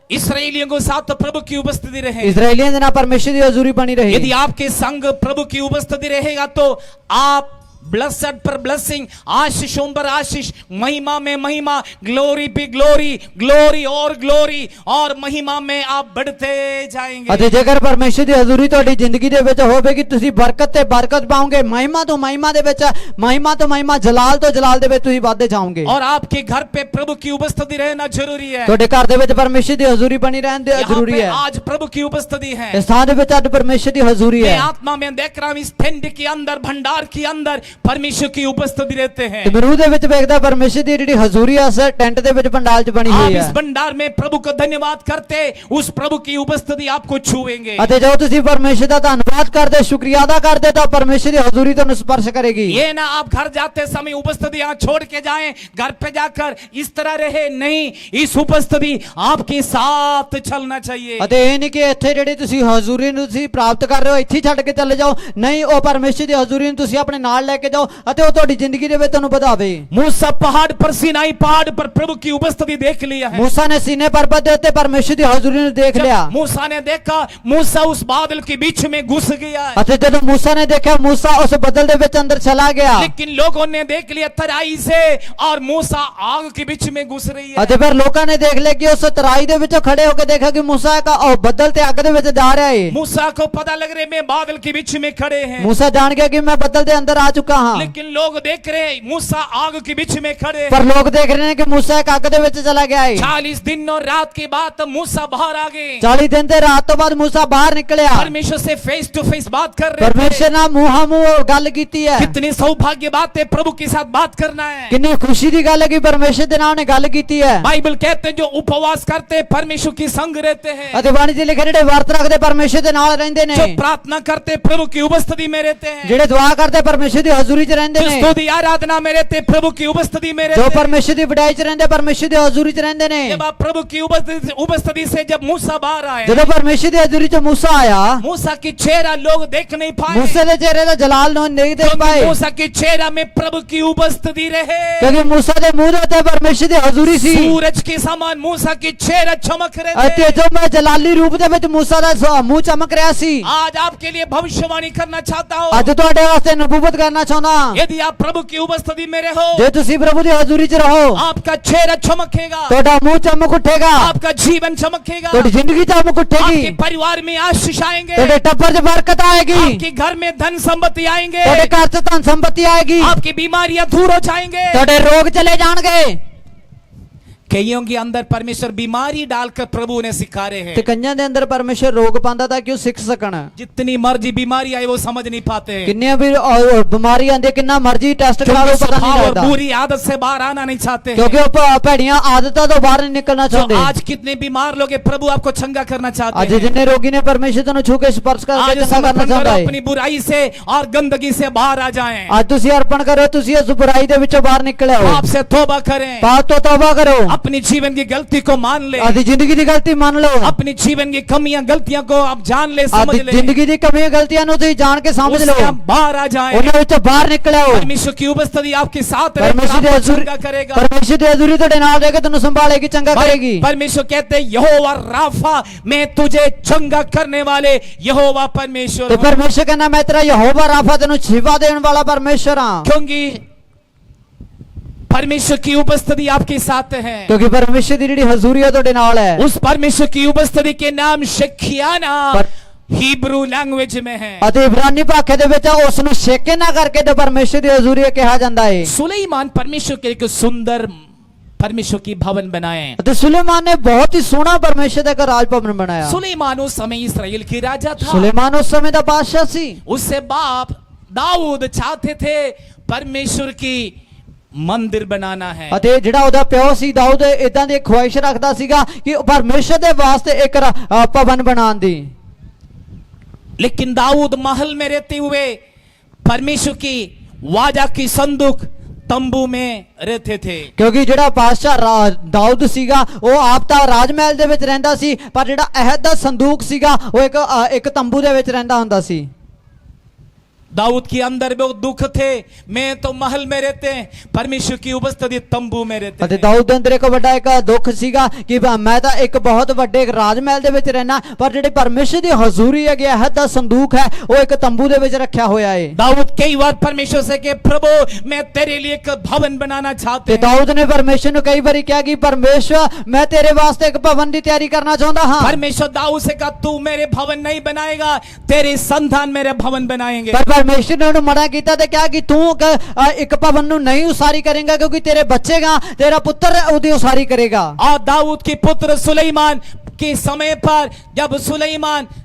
इसराइलियों के साथ प्रभु की उपस्थिति रहे। इजराइलियों ਦੇ ਨਾਲ ਪਰਮੇਸ਼ਰ ਦੀ ਹਜ਼ੂਰੀ ਬਣੀ ਰਹੀ। यदि आपके संग प्रभु की उपस्थिति रहेगा तो आप ब्लेसड पर ब्लेसिंग, आशीषों पर आशीष, महिमा में महिमा, ग्लोरी पे ग्लोरी, ग्लोरी और महिमा में आप बढ़ते जाएंगे। ਅਤੇ ਜੇਕਰ ਪਰਮੇਸ਼ਰ ਦੀ ਹਜ਼ੂਰੀ ਤੁਹਾਡੀ ਜ਼ਿੰਦਗੀ ਦੇ ਵਿੱਚ ਹੋਵੇਗੀ ਤੁਸੀਂ ਬਰਕਤ ਤੇ ਬਰਕਤ ਪਾਓਗੇ, ਮਹਿਮਾ ਤੋਂ ਮਹਿਮਾ ਦੇ ਵਿੱਚ, ਮਹਿਮਾ ਤੋਂ ਮਹਿਮਾ, ਜਲਾਲ ਤੋਂ ਜਲਾਲ ਦੇ ਵਿੱਚ ਤੁਸੀਂ ਵਧਦੇ ਜਾਓਗੇ। और आपके घर पे प्रभु की उपस्थिति रहना जरूरी है। ਤੁਹਾਡੇ ਘਰ ਦੇ ਵਿੱਚ ਪਰਮੇਸ਼ਰ ਦੀ ਹਜ਼ੂਰੀ ਬਣੀ ਰਹਿਣ ਦੀ यहाँ ਜ਼ਰੂਰੀ पे ਹੈ। आज प्रभु की उपस्थिति है। ਇਸ ਥਾਂ ਦੇ ਵਿੱਚ ਅੱਜ ਪਰਮੇਸ਼ਰ ਦੀ ਹਜ਼ੂਰੀ मैं ਹੈ। आत्मा में देख रहा हूं इस टेंट के अंदर, भंडार के अंदर परमेश्वर की उपस्थिति रहते हैं। ਤੇ ਮੈਨੂੰ ਦੇ ਵਿੱਚ ਵੇਖਦਾ ਪਰਮੇਸ਼ਰ ਦੀ ਜਿਹੜੀ ਹਜ਼ੂਰੀ ਆ ਉਸ ਟੈਂਟ ਦੇ ਵਿੱਚ ਪੰਡਾਲ 'ਚ ਬਣੀ आप ਹੋਈ इस ਹੈ। भंडार में प्रभु को धन्यवाद करते, उस प्रभु की उपस्थिति आपको छुएंगे। ਅਤੇ ਜਦੋਂ ਤੁਸੀਂ ਪਰਮੇਸ਼ਰ ਦਾ ਧੰਨਵਾਦ ਕਰਦੇ, ਸ਼ੁਕਰੀਆ ਅਦਾ ਕਰਦੇ ਤਾਂ ਪਰਮੇਸ਼ਰ ਦੀ ਹਜ਼ੂਰੀ ਤੁਹਾਨੂੰ ਸਪਰਸ਼ ਕਰੇਗੀ। ये ना आप घर जाते समय उपस्थिति यहाँ छोड़ के जाएं, घर पे जाकर इस तरह रहे, नहीं, इस उपस्थिति आपके साथ चलना चाहिए। ਅਤੇ ਇਹ ਨਹੀਂ ਕਿ ਇੱਥੇ ਜਿਹੜੀ ਤੁਸੀਂ ਹਜ਼ੂਰੀ ਨੂੰ ਤੁਸੀਂ ਪ੍ਰਾਪਤ ਕਰ ਰਹੇ ਹੋ ਇੱਥੇ ਹੀ ਛੱਡ ਕੇ ਚੱਲੇ ਜਾਓ, ਨਹੀਂ, ਉਹ ਪਰਮੇਸ਼ਰ ਦੀ ਹਜ਼ੂਰੀ ਨੂੰ ਤੁਸੀਂ ਆਪਣੇ ਨਾਲ ਲੈ ਕੇ ਜਾਓ ਅਤੇ ਉਹ ਤੁਹਾਡੀ ਜ਼ਿੰਦਗੀ ਦੇ ਵਿੱਚ ਤੁਹਾਨੂੰ ਵਧਾਵੇ। मूसा पहाड़ पर, सिनाई पहाड़ पर प्रभु की उपस्थिति देख लिया है। मूसा ने सीने पर्वत ਦੇ ਉੱਤੇ ਪਰਮੇਸ਼ਰ ਦੀ ਹਜ਼ੂਰੀ ਨੂੰ ਦੇਖ ਲਿਆ। जब मूसा ने देखा, मूसा उस बादल के बीच में घुस गया है। ਅਤੇ ਜਦੋਂ मूसा ने देखा मूसा उस बदल ਦੇ ਵਿੱਚ ਅੰਦਰ ਚਲਾ ਗਿਆ। लेकिन लोगों ने देख लिया तराई से और मूसा आग के बीच में घुस रही है। ਅਤੇ ਫਿਰ ਲੋਕਾਂ ਨੇ ਦੇਖ ਲਿਆ ਕਿ ਉਸ ਤਰਾਈ ਦੇ ਵਿੱਚੋਂ ਖੜੇ ਹੋ ਕੇ ਦੇਖਿਆ ਕਿ मूसा का ਉਹ ਬੱਦਲ ਤੇ ਅੱਗ ਦੇ ਵਿੱਚ ਜਾ ਰਿਹਾ ਹੈ। मूसा को पता लग रहे मैं बादल के बीच में खड़े हैं। मूसा जान गया कि मैं बदल ਦੇ ਅੰਦਰ ਆ ਚੁੱਕਾ ਹਾਂ। लेकिन लोग देख रहे मूसा आग के बीच में खड़े हैं। पर लोग देख रहे हैं कि मूसा एक ਅੱਗ ਦੇ ਵਿੱਚ ਚਲਾ ਗਿਆ ਹੈ। 40 दिन और रात के बाद मूसा बाहर आ गए। 40 ਦਿਨ ਤੇ ਰਾਤ ਤੋਂ ਬਾਅਦ मूसा ਬਾਹਰ ਨਿਕਲਿਆ। परमेश्वर से फेस टू फेस बात कर रहे थे। ਪਰਮੇਸ਼ਰ ਨਾਲ ਮੂੰਹਾਂ ਮੂੰਹ ਗੱਲ ਕੀਤੀ ਹੈ। कितनी सौभाग्य बात है प्रभु के साथ बात करना है। ਕਿੰਨੀ ਖੁਸ਼ੀ ਦੀ ਗੱਲ ਹੈ ਕਿ ਪਰਮੇਸ਼ਰ ਦੇ ਨਾਲ ਉਹਨੇ ਗੱਲ ਕੀਤੀ ਹੈ। बाइबल कहते हैं जो उपवास करते परमेश्वर की संग रहते हैं। ਅਤੇ ਬਾਣੀ ਦੇ ਲਿਖੇ ਜਿਹੜੇ ਵਰਤ ਰੱਖਦੇ ਪਰਮੇਸ਼ਰ ਦੇ ਨਾਲ ਰਹਿੰਦੇ ਨੇ। जो प्रार्थना करते प्रभु की उपस्थिति में रहते हैं। ਜਿਹੜੇ ਦੁਆ ਕਰਦੇ ਪਰਮੇਸ਼ਰ ਦੀ ਹਜ਼ੂਰੀ 'ਚ ਰਹਿੰਦੇ जो ਨੇ। स्तुति आराधना में रहते प्रभु की उपस्थिति में ਜੋ रहते हैं। ਪਰਮੇਸ਼ਰ ਦੀ ਵਡਿਆਈ 'ਚ ਰਹਿੰਦੇ ਪਰਮੇਸ਼ਰ ਦੀ ਹਜ਼ੂਰੀ 'ਚ ਰਹਿੰਦੇ ਨੇ। जब आप प्रभु की उपस्थिति से जब मूसा बाहर आए, ਜਦੋਂ ਪਰਮੇਸ਼ਰ ਦੀ ਹਜ਼ੂਰੀ 'ਚ मूसा ਆਇਆ, मूसा की चेहरा लोग देख नहीं पाए। मूसा ਦੇ ਚਿਹਰੇ ਦਾ ਜਲਾਲ ਨੂੰ ਨਹੀਂ ਦੇਖ क्योंकि ਪਾਏ मूसा के चेहरा में प्रभु की उपस्थिति रहे। ਕਿਉਂਕਿ मूसा ਦੇ ਮੂੰਹ ਦੇ ਉੱਤੇ ਪਰਮੇਸ਼ਰ ਦੀ ਹਜ਼ੂਰੀ ਸੀ। सूरज के समान मूसा की चेहरा चमक रहे ਅਤੇ थे। ਜੋ ਮੈਂ ਜਲਾਲੀ ਰੂਪ ਦੇ ਵਿੱਚ मूसा ਦਾ ਮੂੰਹ ਚਮਕ ਰਿਹਾ ਸੀ। आज आपके लिए भविष्यवाणी करना चाहता हूँ। ਅੱਜ ਤੁਹਾਡੇ ਵਾਸਤੇ ਨਬੂਵਤ ਕਰਨਾ ਚਾਹੁੰਦਾ ਹਾਂ। यदि आप प्रभु की उपस्थिति में रहो, ਜੇ ਤੁਸੀਂ ਪ੍ਰਭੂ ਦੀ ਹਜ਼ੂਰੀ 'ਚ ਰਹੋ आपका चेहरा चमकेगा, ਤੁਹਾਡਾ ਮੂੰਹ ਚਮਕ ਉੱਠੇਗਾ, आपका जीवन चमकेगा, ਤੁਹਾਡੀ ਜ਼ਿੰਦਗੀ ਚਮਕ ਉੱਠੇਗੀ, आपके परिवार में आशीष आएंगे, ਤੁਹਾਡੇ ਟੱਬਰ 'ਚ ਬਰਕਤ ਆਏਗੀ, आपके घर में धन संपत्ति आएंगे, ਤੁਹਾਡੇ ਘਰ 'ਚ ਧਨ ਸੰਪत्ति ਆਏਗੀ, आपकी बीमारियां दूर हो जाएंगे। ਤੁਹਾਡੇ ਰੋਗ ਚਲੇ ਜਾਣਗੇ। कईयों के अंदर परमेश्वर बीमारी डालकर प्रभु ने सिखा रहे ਤੇ हैं। ਕਈਆਂ ਦੇ ਅੰਦਰ ਪਰਮੇਸ਼ਰ ਰੋਗ ਪਾਉਂਦਾ ਤਾਂ ਕਿ ਉਹ ਸਿੱਖ ਸਕਣ। जितनी मर्जी बीमारी आए वो समझ नहीं पाते हैं, ਕਿੰਨੀਆਂ ਵੀ ਬਿਮਾਰੀ ਆਂਦੀ, ਕਿੰਨਾ ਮਰਜ਼ੀ ਟੈਸਟ ਕਰਾ क्योंकि ਲਓ ਪਤਾ स्वभाव ਨਹੀਂ और ਲੱਗਦਾ, बुरी आदत से बाहर आना नहीं चाहते हैं। ਕਿਉਂਕਿ ਉਹ ਭੈੜੀਆਂ ਆਦਤਾਂ ਤੋਂ ਬਾਹਰ ਨਹੀਂ ਨਿਕਲਣਾ तो ਚਾਹੁੰਦੇ। आज कितने बीमार लोग हैं, प्रभु आपको चंगा करना चाहते ਅੱਜ हैं। ਜਿੰਨੇ ਰੋਗੀ ਨੇ ਪਰਮੇਸ਼ਰ ਤੁਹਾਨੂੰ ਛੂ ਕੇ ਸਪਰਸ਼ ਕਰਕੇ आज ਚੰਗਾ ਕਰਨਾ समर्पण ਚਾਹੁੰਦਾ करो, ਹੈ। अपनी बुराई से और गंदगी से बाहर आ जाएं, ਅੱਜ ਤੁਸੀਂ ਅਰਪਣ ਕਰੋ, ਤੁਸੀਂ ਇਸ ਬੁਰਾਈ ਦੇ ਵਿੱਚੋਂ ਬਾਹਰ ਨਿਕਲ ਆਓ, पाप से तौबा करें, ਪਾਪ ਤੋਂ ਤੌਬਾ ਕਰੋ, अपनी जीवन की गलती को मान ले, ਆਦੀ ਜ਼ਿੰਦਗੀ ਦੀ ਗਲਤੀ ਮੰਨ ਲਓ, अपनी जीवन की कमियां गलतियां को आप जान ले, समझ ਆਦੀ ले, ਜ਼ਿੰਦਗੀ ਦੀ ਕਮੀਆਂ ਗਲਤੀਆਂ ਨੂੰ ਤੁਸੀਂ ਜਾਣ ਕੇ ਸਮਝ उससे ਲਓ, आप बाहर आ जाएं। ਉਹਨਾਂ ਵਿੱਚੋਂ ਬਾਹਰ ਨਿਕਲ ਆਓ। परमेश्वर की उपस्थिति आपके साथ रहेगी, परमेश्वर की आपको हजूरी चंगा करेगा। परमेश्वर ਦੀ ਹਜ਼ੂਰੀ ਤੁਹਾਡੇ ਨਾਲ ਰਹੇਗੀ, ਤੁਹਾਨੂੰ ਸੰਭਾਲੇਗੀ, ਚੰਗਾ ਕਰੇਗੀ। परमेश्वर कहते हैं यहोवा राफा, मैं तुझे चंगा करने वाले यहोवा परमेश्वर ਤੇ हूं। ਪਰਮੇਸ਼ਰ ਕਹਿੰਦਾ ਮੈਂ ਤੇਰਾ ਯਹੋਵਾ ਰਾਫਾ, ਤੈਨੂੰ ਸ਼ਿਫਾ ਦੇਣ ਵਾਲਾ ਪਰਮੇਸ਼ਰ ਹਾਂ, क्योंकि परमेश्वर की उपस्थिति आपके साथ है। ਕਿਉਂਕਿ ਪਰਮੇਸ਼ਰ ਦੀ ਜਿਹੜੀ ਹਜ਼ੂਰੀ ਹੈ ਤੁਹਾਡੇ ਨਾਲ ਹੈ। उस परमेश्वर की उपस्थिति के नाम शकियाना पर- हिब्रू लैंग्वेज में है। ਅਤੇ ਇਬਰਾਨੀ ਭਾਖੇ ਦੇ ਵਿੱਚ ਉਸ ਨੂੰ ਸ਼ੇਕੇ ਨਾ ਕਰਕੇ ਤੇ ਪਰਮੇਸ਼ਰ ਦੀ ਹਜ਼ੂਰੀ ਕਿਹਾ ਜਾਂਦਾ ਹੈ। सुलेमान परमेश्वर के एक सुंदर परमेश्वर की भवन बनाए। ਅਤੇ ਸੁਲੇਮਾਨ ਨੇ ਬਹੁਤ ਹੀ ਸੋਹਣਾ ਪਰਮੇਸ਼ਰ ਦਾ ਇੱਕ ਰਾਜ ਭਵਨ ਬਣਾਇਆ। सुलेमान उस समय इसराइल की राजा था। ਸੁਲੇਮਾਨ ਉਸ ਸਮੇਂ ਦਾ ਬਾਦਸ਼ਾਹ ਸੀ। उससे बाप दाऊद चाहते थे परमेश्वर की मंदिर बनाना है। ਅਤੇ ਜਿਹੜਾ ਉਹਦਾ ਪਿਓ ਸੀ ਦਾਊਦ ਇਦਾਂ ਦੀ ਖੁਆਇਸ਼ ਰੱਖਦਾ ਸੀਗਾ ਕਿ ਪਰਮੇਸ਼ਰ ਦੇ ਵਾਸਤੇ ਇੱਕ ਭਵਨ ਬਣਾਉਣ ਦੀ। लेकिन दाऊद महल में रहते हुए परमेश्वर की वादा की संदूक तंबू में रहते थे। ਕਿਉਂਕਿ ਜਿਹੜਾ ਬਾਦਸ਼ਾਹ ਦਾਊਦ ਸੀਗਾ ਉਹ ਆਪ ਤਾਂ ਰਾਜ ਮਹਿਲ ਦੇ ਵਿੱਚ ਰਹਿੰਦਾ ਸੀ, ਪਰ ਜਿਹੜਾ ਅਹਿਦ ਦਾ ਸੰਦੂਕ ਸੀਗਾ ਉਹ ਇੱਕ ਤੰਬੂ ਦੇ ਵਿੱਚ ਰਹਿੰਦਾ ਹੁੰਦਾ ਸੀ। दाऊद के अंदर बहुत दुख थे, मैं तो महल में रहते हैं, परमेश्वर की उपस्थिति तंबू में रहते ਅਤੇ हैं। ਦਾਊਦ ਦੇ ਅੰਦਰ ਇੱਕ ਵੱਡਾ ਇੱਕ ਦੁੱਖ ਸੀਗਾ ਕਿ ਮੈਂ ਤਾਂ ਇੱਕ ਬਹੁਤ ਵੱਡੇ ਰਾਜ ਮਹਿਲ ਦੇ ਵਿੱਚ ਰਹਿਣਾ, ਪਰ ਜਿਹੜੀ ਪਰਮੇਸ਼ਰ ਦੀ ਹਜ਼ੂਰੀ ਹੈ, ਅਹਿਦ ਦਾ ਸੰਦੂਕ ਹੈ, ਉਹ ਇੱਕ ਤੰਬੂ ਦੇ ਵਿੱਚ ਰੱਖਿਆ ਹੋਇਆ ਹੈ। दाऊद कई बार परमेश्वर से कहे प्रभु मैं तेरे लिए एक भवन बनाना चाहते ਤੇ हैं। ਦਾਊਦ ਨੇ ਪਰਮੇਸ਼ਰ ਨੂੰ ਕਈ ਵਾਰੀ ਕਿਹਾ ਕਿ ਪਰਮੇਸ਼ਰ ਮੈਂ ਤੇਰੇ ਵਾਸਤੇ ਇੱਕ ਭਵਨ ਦੀ ਤਿਆਰੀ ਕਰਨਾ ਚਾਹੁੰਦਾ ਹਾਂ। परमेश्वर दाऊद से कहा तू मेरे भवन नहीं बनाएगा, तेरे संतान मेरे भवन बनाएंगे। ਪਰ ਪਰਮੇਸ਼ਰ ਨੇ ਉਹਨੂੰ ਮਨਾ ਕੀਤਾ ਤੇ ਕਿਹਾ ਕਿ ਤੂੰ ਇੱਕ ਭਵਨ ਨੂੰ ਨਹੀਂ ਉਸਾਰੀ ਕਰੇਗਾ, ਕਿਉਂਕਿ ਤੇਰੇ ਬੱਚੇਗਾ, ਤੇਰਾ ਪੁੱਤਰ ਉਹਦੀ ਉਸਾਰੀ ਕਰੇਗਾ। और दाऊद के पुत्र सुलेमान के समय पर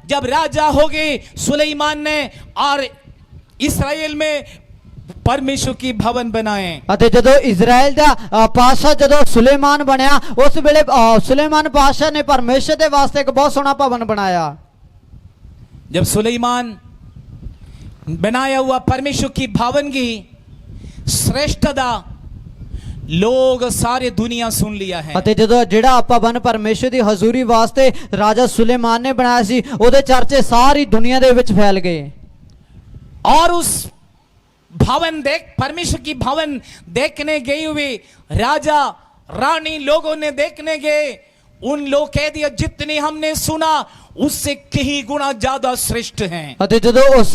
जब राजा हो गए, सुलेमान ने और इस्राएल में परमेश्वर की भवन बनाए। ਅਤੇ ਜਦੋਂ ਇਜ਼ਰਾਈਲ ਦਾ ਪਾਤਸ਼ਾਹ ਜਦੋਂ ਸੁਲੇਮਾਨ ਬਣਿਆ, ਉਸ ਵੇਲੇ ਸੁਲੇਮਾਨ ਪਾਤਸ਼ਾਹ ਨੇ ਪਰਮੇਸ਼ਰ ਦੇ ਵਾਸਤੇ ਇੱਕ ਬਹੁਤ ਸੋਹਣਾ ਭਵਨ ਬਣਾਇਆ। जब सुलेमान बनाया हुआ परमेश्वर की भवन की श्रेष्ठता लोग सारे दुनिया सुन लिया है। ਅਤੇ ਜਦੋਂ ਜਿਹੜਾ ਭਵਨ ਪਰਮੇਸ਼ਰ ਦੀ ਹਜ਼ੂਰੀ ਵਾਸਤੇ ਰਾਜਾ ਸੁਲੇਮਾਨ ਨੇ ਬਣਾਇਆ ਸੀ, ਉਹਦੇ ਚਰਚੇ ਸਾਰੀ ਦੁਨੀਆ ਦੇ ਵਿੱਚ ਫੈਲ ਗਏ। और उस परमेश्वर की भवन देखने गए हुए राजा रानी लोगों ने देखने गए, उन लोग कह दिया जितनी हमने सुना उससे कहीं गुना ज्यादा श्रेष्ठ हैं। ਅਤੇ ਜਦੋਂ ਉਸ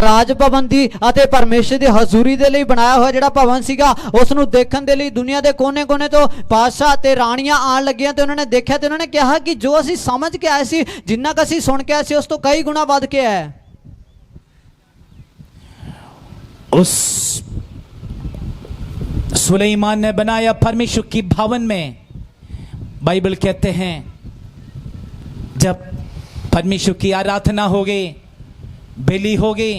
ਰਾਜ ਭਵਨ ਦੀ ਅਤੇ ਪਰਮੇਸ਼ਰ ਦੀ ਹਜ਼ੂਰੀ ਦੇ ਲਈ ਬਣਾਇਆ ਹੋਇਆ ਜਿਹੜਾ ਭਵਨ ਸੀਗਾ, ਉਸ ਨੂੰ ਦੇਖਣ ਦੇ ਲਈ ਦੁਨੀਆ ਦੇ ਕੋਨੇ-ਕੋਨੇ ਤੋਂ ਬਾਦਸ਼ਾਹ ਤੇ ਰਾਣੀਆਂ ਆਣ ਲੱਗੀਆਂ ਤੇ ਉਹਨਾਂ ਨੇ ਦੇਖਿਆ ਤੇ ਉਹਨਾਂ ਨੇ ਕਿਹਾ ਕਿ ਜੋ ਅਸੀਂ ਸਮਝ ਕੇ ਆਏ ਸੀ, ਜਿੰਨਾ ਕੁ ਅਸੀਂ ਸੁਣ ਕੇ ਆਏ ਸੀ, ਉਸ ਤੋਂ ਕਈ ਗੁਣਾ ਵੱਧ ਕੇ ਹੈ। उस सुलेमान ने बनाया परमेश्वर की भवन में, बाइबल कहते हैं जब परमेश्वर की आराधना हो गई, बलि हो गई,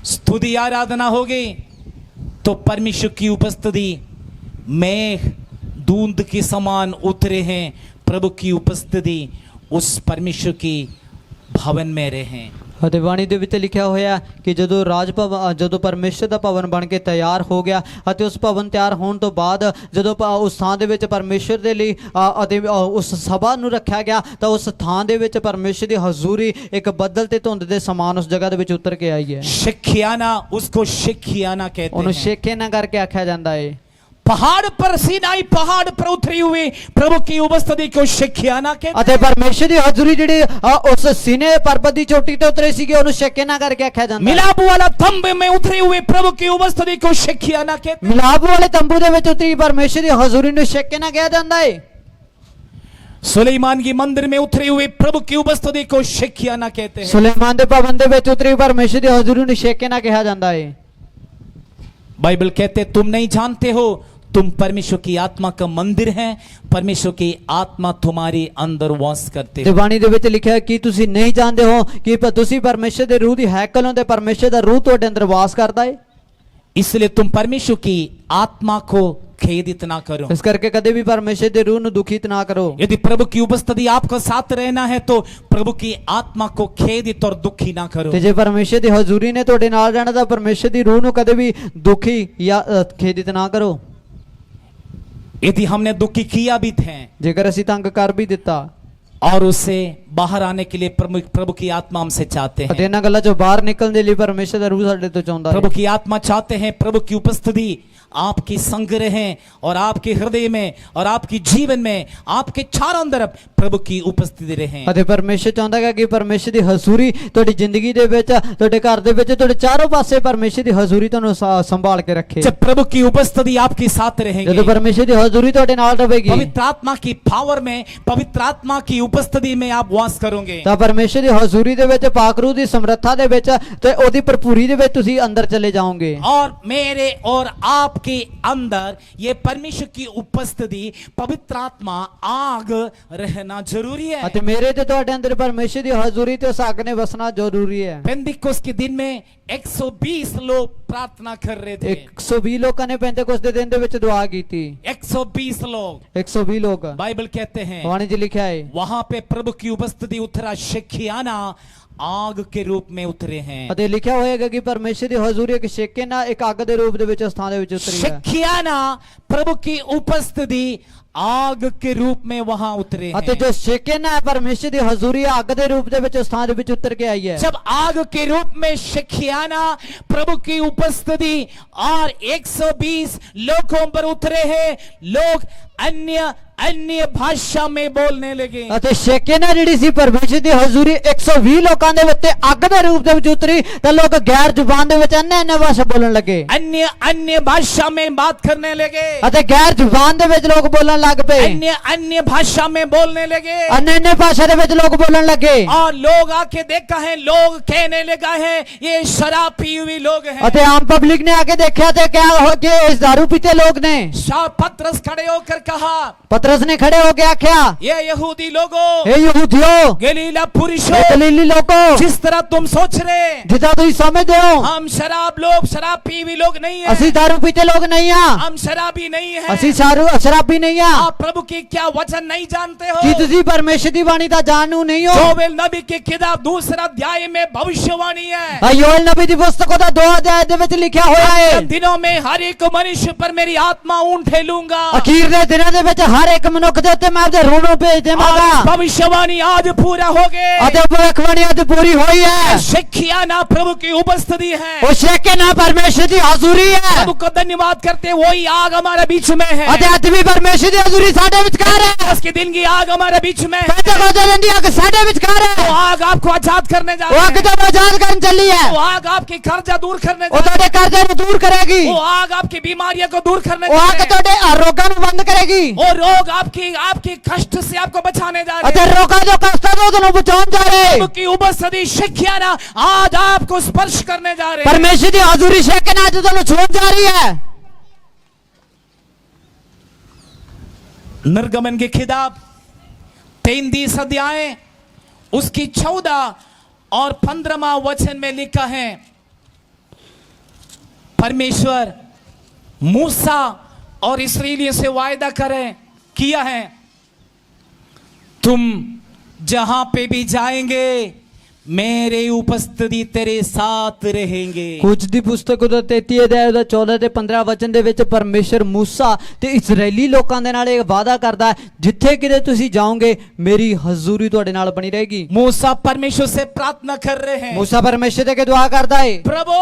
स्तुति आराधना हो गई, तो परमेश्वर की उपस्थिति मेघ दूंद के समान उतरे हैं। प्रभु की उपस्थिति उस परमेश्वर की भवन में रहे। ਅਤੇ ਬਾਣੀ ਦੇ ਵਿੱਚ ਲਿਖਿਆ ਹੋਇਆ ਕਿ ਜਦੋਂ ਪਰਮੇਸ਼ਰ ਦਾ ਭਵਨ ਬਣ ਕੇ ਤਿਆਰ ਹੋ ਗਿਆ ਅਤੇ ਉਸ ਭਵਨ ਤਿਆਰ ਹੋਣ ਤੋਂ ਬਾਅਦ ਜਦੋਂ ਉਸ ਥਾਂ ਦੇ ਵਿੱਚ ਪਰਮੇਸ਼ਰ ਦੇ ਲਈ ਅਤੇ ਉਸ ਸਭਾ ਨੂੰ ਰੱਖਿਆ ਗਿਆ, ਤਾਂ ਉਸ ਥਾਂ ਦੇ ਵਿੱਚ ਪਰਮੇਸ਼ਰ ਦੀ ਹਜ਼ੂਰੀ ਇੱਕ ਬੱਦਲ ਤੇ ਧੁੰਦ ਦੇ ਸਮਾਨ ਉਸ ਜਗ੍ਹਾ ਦੇ ਵਿੱਚ ਉਤਰ ਕੇ ਆਈ ਹੈ। शिखियाना, उसको शिखियाना कहते ਉਹਨੂੰ हैं। ਸ਼ੇਖੇ ਨਾ ਕਰਕੇ ਆਖਿਆ ਜਾਂਦਾ ਹੈ। पहाड़ पर सीनाई पहाड़ पर उतरी हुई प्रभु की उपस्थिति को शिखियाना कहते ਅਤੇ ਪਰਮੇਸ਼ਰ ਦੀ ਹਜ਼ੂਰੀ ਜਿਹੜੀ ਉਸ ਸੀਨੇ ਪਰਬਤ ਦੀ ਚੋਟੀ ਤੇ ਉਤਰੀ ਸੀਗੀ, ਉਹਨੂੰ ਸ਼ੇਖੇ ਨਾ ਕਰਕੇ ਆਖਿਆ ਜਾਂਦਾ ਹੈ। मिलाप वाला तंबे में उतरी हुई प्रभु की उपस्थिति को शिखियाना कहते हैं। ਮਿਲਾਪ ਵਾਲੇ ਤੰਬੂ ਦੇ ਵਿੱਚ ਉਤਰੀ ਪਰਮੇਸ਼ਰ ਦੀ ਹਜ਼ੂਰੀ ਨੂੰ ਸ਼ੇਖੇ ਨਾ ਕਿਹਾ ਜਾਂਦਾ ਹੈ। सुलेमान की मंदिर में उतरी हुई प्रभु की उपस्थिति को शिखियाना कहते हैं। ਸੁਲੇਮਾਨ ਦੇ ਭਵਨ ਦੇ ਵਿੱਚ ਉਤਰੀ ਪਰਮੇਸ਼ਰ ਦੀ ਹਜ਼ੂਰੀ ਨੂੰ ਸ਼ੇਖੇ ਨਾ ਕਿਹਾ ਜਾਂਦਾ ਹੈ। बाइबल कहते तुम नहीं जानते हो तुम परमेश्वर की आत्मा का मंदिर है, परमेश्वर की आत्मा तुम्हारे अंदर वास करते ਤੇ हो। ਬਾਣੀ ਦੇ ਵਿੱਚ ਲਿਖਿਆ ਕਿ ਤੁਸੀਂ ਨਹੀਂ ਜਾਣਦੇ ਹੋ ਕਿ ਤੁਸੀਂ ਪਰਮੇਸ਼ਰ ਦੇ ਰੂਹ ਦੀ ਹੈਕਲ ਹੋ ਤੇ ਪਰਮੇਸ਼ਰ ਦਾ ਰੂਹ ਤੁਹਾਡੇ ਅੰਦਰ ਵਾਸ ਕਰਦਾ ਹੈ। इसलिए तुम परमेश्वर की आत्मा को खेदित ना करो। ਇਸ ਕਰਕੇ ਕਦੇ ਵੀ ਪਰਮੇਸ਼ਰ ਦੇ ਰੂਹ ਨੂੰ ਦੁਖਿਤ ਨਾ ਕਰੋ। यदि प्रभु की उपस्थिति आपको साथ रहना है तो प्रभु की आत्मा को खेदित और दुखी ना करो। ਤੇ ਜੇ ਪਰਮੇਸ਼ਰ ਦੀ ਹਜ਼ੂਰੀ ਨੇ ਤੁਹਾਡੇ ਨਾਲ ਰਹਿਣਾ ਤਾਂ ਪਰਮੇਸ਼ਰ ਦੀ ਰੂਹ ਨੂੰ ਕਦੇ ਵੀ ਦੁਖੀ ਜਾਂ ਖੇਦਿਤ ਨਾ ਕਰੋ। यदि हमने दुखी किया भी थे ਜੇਕਰ ਅਸੀਂ ਤੰਗ ਕਰ ਵੀ ਦਿੱਤਾ और उससे बाहर आने के लिए प्रभु की आत्मा हमसे चाहते ਅਤੇ हैं। ਇਹਨਾਂ ਗੱਲਾਂ ਚੋਂ ਬਾਹਰ ਨਿਕਲਣ ਦੇ ਲਈ ਪਰਮੇਸ਼ਰ ਦਾ ਰੂਹ ਸਾਡੇ ਤੋਂ ਚਾਹੁੰਦਾ ਹੈ। प्रभु की आत्मा चाहते हैं प्रभु की उपस्थिति आपकी संग रहे और आपके हृदय में और आपकी जीवन में आपके चारों तरफ प्रभु की उपस्थिति रहे। ਅਤੇ ਪਰਮੇਸ਼ਰ ਚਾਹੁੰਦਾ ਹੈ ਕਿ ਪਰਮੇਸ਼ਰ ਦੀ ਹਜ਼ੂਰੀ ਤੁਹਾਡੀ ਜ਼ਿੰਦਗੀ ਦੇ ਵਿੱਚ ਤੁਹਾਡੇ ਘਰ ਦੇ ਵਿੱਚ ਤੁਹਾਡੇ ਚਾਰੋਂ ਪਾਸੇ ਪਰਮੇਸ਼ਰ ਦੀ ਹਜ਼ੂਰੀ ਤੁਹਾਨੂੰ ਸੰਭਾਲ ਕੇ ਰੱਖੇ। जब प्रभु की उपस्थिति आपके साथ रहेगी, ਜਦੋਂ ਪਰਮੇਸ਼ਰ ਦੀ ਹਜ਼ੂਰੀ ਤੁਹਾਡੇ ਨਾਲ ਰਹੇਗੀ पवित्र आत्मा की पावर में, पवित्र आत्मा की उपस्थिति में आप वास करोगे। ਤਾਂ ਪਰਮੇਸ਼ਰ ਦੀ ਹਜ਼ੂਰੀ ਦੇ ਵਿੱਚ ਪਾਕ ਰੂਹ ਦੀ ਸਮਰੱਥਾ ਦੇ ਵਿੱਚ ਤੇ ਉਹਦੀ ਭਰਪੂਰੀ ਦੇ ਵਿੱਚ ਤੁਸੀਂ ਅੰਦਰ ਚਲੇ ਜਾਓਗੇ। और मेरे और आपके अंदर ये परमेश्वर की उपस्थिति, पवित्र आत्मा आग रहना जरूरी है। ਅਤੇ ਮੇਰੇ ਤੇ ਤੁਹਾਡੇ ਅੰਦਰ ਪਰਮੇਸ਼ਰ ਦੀ ਹਜ਼ੂਰੀ ਤੇ ਉਸ ਅੱਗ ਨੇ ਵਸਣਾ ਜ਼ਰੂਰੀ ਹੈ। पेंतिकोस्त के दिन में 120 लोग प्रार्थना कर रहे थे। 120 ਲੋਕਾਂ ਨੇ ਪੈਂਤੇਕੋਸਤ ਦੇ ਦਿਨ ਦੇ ਵਿੱਚ ਦੁਆ ਕੀਤੀ। 120 लोग 120 ਲੋਕ बाइबल कहते हैं ਬਾਣੀ 'ਚ ਲਿਖਿਆ ਹੈ। वहां पे प्रभु की उपस्थिति उतरा, शेखियाना आग के रूप में उतरे हैं। ਅਤੇ ਲਿਖਿਆ ਹੋਏਗਾ ਕਿ ਪਰਮੇਸ਼ਰ ਦੀ ਹਜ਼ੂਰੀ ਇੱਕ ਛੇਕੇ ਨਾਲ ਇੱਕ ਅੱਗ ਦੇ ਰੂਪ ਦੇ ਵਿੱਚ ਉਸ ਥਾਂ ਦੇ ਵਿੱਚ ਉਤਰੀ ਹੈ। शेखियाना प्रभु की उपस्थिति आग के रूप में वहां उतरे ਅਤੇ हैं। ਜੋ ਛੇਕੇ ਨਾਲ ਹਜ਼ੂਰੀ ਦੀ ਹਜ਼ੂਰੀ ਅੱਗ ਦੇ ਰੂਪ ਦੇ ਵਿੱਚ ਉਸ ਥਾਂ ਦੇ ਵਿੱਚ ਉਤਰ ਕੇ ਆਈ ਹੈ। जब आग के रूप में शेखियाना प्रभु की उपस्थिति और 120 लोगों पर उतरे हैं, लोग अन्य अन्य भाषा में बोलने लगे। ਅਤੇ ਛੇਕੇ ਨਾਲ ਜਿਹੜੀ ਸੀ ਪਰਮੇਸ਼ਰ ਦੀ ਹਜ਼ੂਰੀ 120 ਲੋਕਾਂ ਦੇ ਵਿੱਚ ਅੱਗ ਦੇ ਰੂਪ ਦੇ ਵਿੱਚ ਉਤਰੀ ਤਾਂ ਲੋਕ ਗੈਰ ਜ਼ੁਬਾਨ ਦੇ ਵਿੱਚ अन्य ਭਾਸ਼ਾ ਬੋਲਣ ਲੱਗੇ। अन्य अन्य भाषा में बात करने लगे। ਅਤੇ ਗੈਰ ਜ਼ੁਬਾਨ ਦੇ ਵਿੱਚ ਲੋਕ ਬੋਲਣ ਲੱਗ ਪਏ। अन्य अन्य भाषा में बोलने लगे। अन्य भाषा ਦੇ ਵਿੱਚ ਲੋਕ ਬੋਲਣ ਲੱਗੇ। और लोग आके देखा है, लोग कहने लगा है ये शराब पी हुई लोग हैं। ਅਤੇ ਆਮ ਪਬਲਿਕ ਨੇ ਆ ਕੇ ਦੇਖਿਆ ਤੇ ਕਿਹਾ ਹੋ ਕਿ ਇਸ दारू पीते लोग ने। पतरस खड़े होकर कहा, पतरस ने खड़े होके आख्या, ये यहूदी लोगों, हे यहूदियों, गलीला पुरुषों, हे गलीली लोगों, जिस तरह तुम सोच रहे जितना तुम समझते हो हम शराब लोग, शराब पी हुई लोग नहीं है, असि दारू पीते लोग नहीं है, हम शराबी नहीं है, असि शराबी नहीं है। आप प्रभु की क्या वचन नहीं जानते हो? कि तुसी परमेश्वर दी बाणी दा जानू नहीं हो? योवेल नबी की किताब 2 अध्याय में भविष्यवाणी है। योएल नबी दी पुस्तक दा 2 अध्याय दे विच लिखा होया है, दिनों में हर एक मनुष्य पर मेरी आत्मा ऊन ठेलूंगा। अखीर दे दिनां दे विच हर एक मनुख दे उत्ते मैं अपने रूह नूं भेज देवांगा। भविष्यवाणी आज पूरा हो गए। अते भविष्यवाणी आज पूरी हुई है। शेखियाना प्रभु की उपस्थिति है, वो शेखियाना परमेश्वर दी हजूरी है। प्रभु को धन्यवाद करते, वही आग हमारे बीच में है। अते अज भी परमेश्वर दी हजूरी साडे विचकार है। उसके दिन की आग हमारे बीच में है। पेंतेकोस्त दिन दी आग साडे विचकार है। वो आग आपको आजाद करने जा वो रही आग है। तो आजाद करने चली है। वो आग आपकी कर्जा दूर करने वो जा रही तोड़े कर्जे नूं दूर करेगी। है। वो आग आपकी बीमारियों को दूर करने वो जा आग रही है। तोड़े रोगां नूं बंद करेगी। वो रोग आपकी कष्ट से आपको बचाने जा रहे अते हैं। रोगां जो कष्ट है उन्हें बचाउण जा रहे। प्रभु की उपस्थिति शेखियाना आज आपको स्पर्श करने जा रहे हैं। परमेश्वर दी हजूरी शेखियाना आज तुहानूं छूण जा रही है। निर्गमन की किताब 33 अध्याय उसकी 14 और 15वां वचन में लिखा है, परमेश्वर मूसा और इस्राएलियों से वायदा किया है, तुम जहां पे भी जाएंगे मेरे उपस्थिति तेरे साथ रहेंगे। कुछ दी पुस्तक ਦਾ 33 ਅਧਿਆਇ ਦਾ 14 ਤੇ 15 ਵਚਨ ਦੇ ਵਿੱਚ ਪਰਮੇਸ਼ਰ मूसा ਤੇ ਇਸਰਾਏਲੀ ਲੋਕਾਂ ਦੇ ਨਾਲ ਇਹ ਵਾਅਦਾ ਕਰਦਾ ਹੈ, ਜਿੱਥੇ ਕਿਤੇ ਤੁਸੀਂ ਜਾਓਗੇ ਮੇਰੀ ਹਜ਼ੂਰੀ ਤੁਹਾਡੇ ਨਾਲ ਬਣੀ ਰਹੇਗੀ। मूसा परमेश्वर से प्रार्थना कर रहे हैं, मूसा परमेश्वर से के दुआ करता है, प्रभु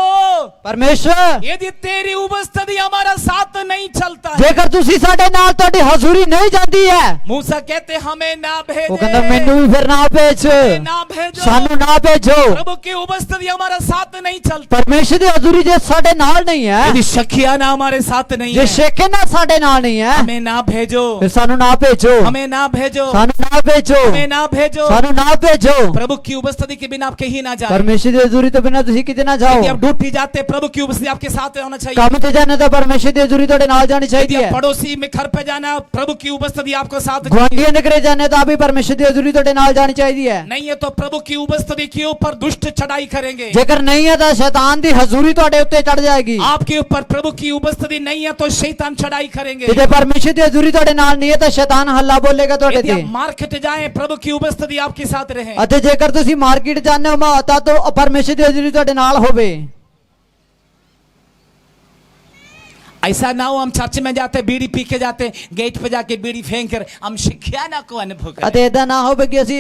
परमेश्वर यदि तेरी उपस्थिति हमारा साथ नहीं चलता है, ਜੇਕਰ ਤੁਸੀਂ ਸਾਡੇ ਨਾਲ ਤੁਹਾਡੀ ਹਜ਼ੂਰੀ ਨਹੀਂ ਜਾਂਦੀ ਹੈ, मूसा कहते हमें ना भेजो, ਉਹ ਕਹਿੰਦਾ ਮੈਨੂੰ ਵੀ ਫਿਰ ਨਾ ਭੇਜ, ना भेजो, ਸਾਨੂੰ ਨਾ ना भेजो। प्रभु की उपस्थिति हमारा साथ नहीं चलता, परमेश्वर दी हजूरी जे साडे नाल नहीं है, यदि शकियाना हमारे साथ नहीं जे है, शेकिना साडे नाल नहीं है, हमें ना भेजो, फिर सानू ना भेजो, हमें ना भेजो, सानू ना भेजो, हमें ना भेजो। सानू ना भेजो। प्रभु की उपस्थिति के बिना आप कहीं ना जाए। परमेश्वर दी हजूरी तो बिना तुसी किते ना जाओ। यदि आप ड्यूटी जाते, प्रभु की उपस्थिति आपके साथ होना चाहिए। काम ते जाने तो परमेश्वर दी हजूरी तोड़े नाल जानी यदि चाहिए। आप पड़ोसी में घर पे जाना, प्रभु की उपस्थिति आपको साथ गुआंढियों के घरे जाने तो भी परमेश्वर दी हजूरी तोड़े नाल जानी चाहिए। नहीं है तो प्रभु की उपस्थिति के ऊपर दुष्ट चढ़ाई करेंगे। जेकर नहीं है तो शैतान दी हजूरी तोड़े उत्ते चढ़ जाएगी। आपके ऊपर प्रभु की उपस्थिति नहीं है तो शैतान चढ़ाई करेंगे। जे परमेश्वर दी हजूरी तोड़े नाल नहीं है तो शैतान हल्ला बोलेगा तोड़े यदि ते। आप मार्केट जाएं, प्रभु की उपस्थिति आपके साथ रहे। अते जेकर तुसी मार्केट जाने हो माता तो परमेश्वर दी हजूरी तोड़े नाल होवे। ऐसा ना हो हम चर्च में जाते बीड़ी पी के जाते, गेट पे जाके बीड़ी फेंक कर हम शिक्षाना को अनुभव करें। ਅਤੇ ਇਦਾਂ ਨਾ ਹੋਵੇ ਕਿ ਅਸੀਂ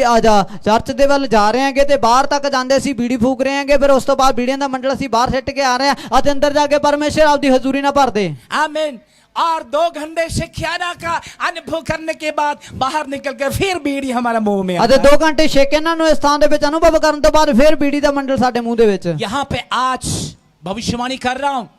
ਚਰਚ ਦੇ ਵੱਲ ਜਾ ਰਹੇ ਹਾਂਗੇ ਤੇ ਬਾਹਰ ਤੱਕ ਜਾਂਦੇ ਅਸੀਂ ਬੀੜੀ ਫੂਕ ਰਹੇ ਹਾਂਗੇ, ਫਿਰ ਉਸ ਤੋਂ ਬਾਅਦ ਬੀੜੀਆਂ ਦਾ ਮੰਡਲ ਅਸੀਂ ਬਾਹਰ ਸਿੱਟ ਕੇ ਆ ਰਹੇ ਹਾਂ ਅਤੇ ਅੰਦਰ ਜਾ ਕੇ ਪਰਮੇਸ਼ਰ ਆਪਦੀ ਹਜ਼ੂਰੀ ਨਾਲ ਭਰਦੇ। आमीन। और 2 घंटे शिक्षाना का अनुभव करने के बाद बाहर निकल कर फिर बीड़ी हमारा मुंह में ਅਤੇ आता है। 2 ਘੰਟੇ ਸ਼ੇਕਿਆਂ ਨੂੰ ਇਸ ਥਾਂ ਦੇ ਵਿੱਚ ਅਨੁਭਵ ਕਰਨ ਤੋਂ ਬਾਅਦ ਫਿਰ ਬੀੜੀ ਦਾ ਮੰਡਲ ਸਾਡੇ ਮੂੰਹ ਦੇ ਵਿੱਚ। यहाँ पे आज भविष्यवाणी कर रहा हूं,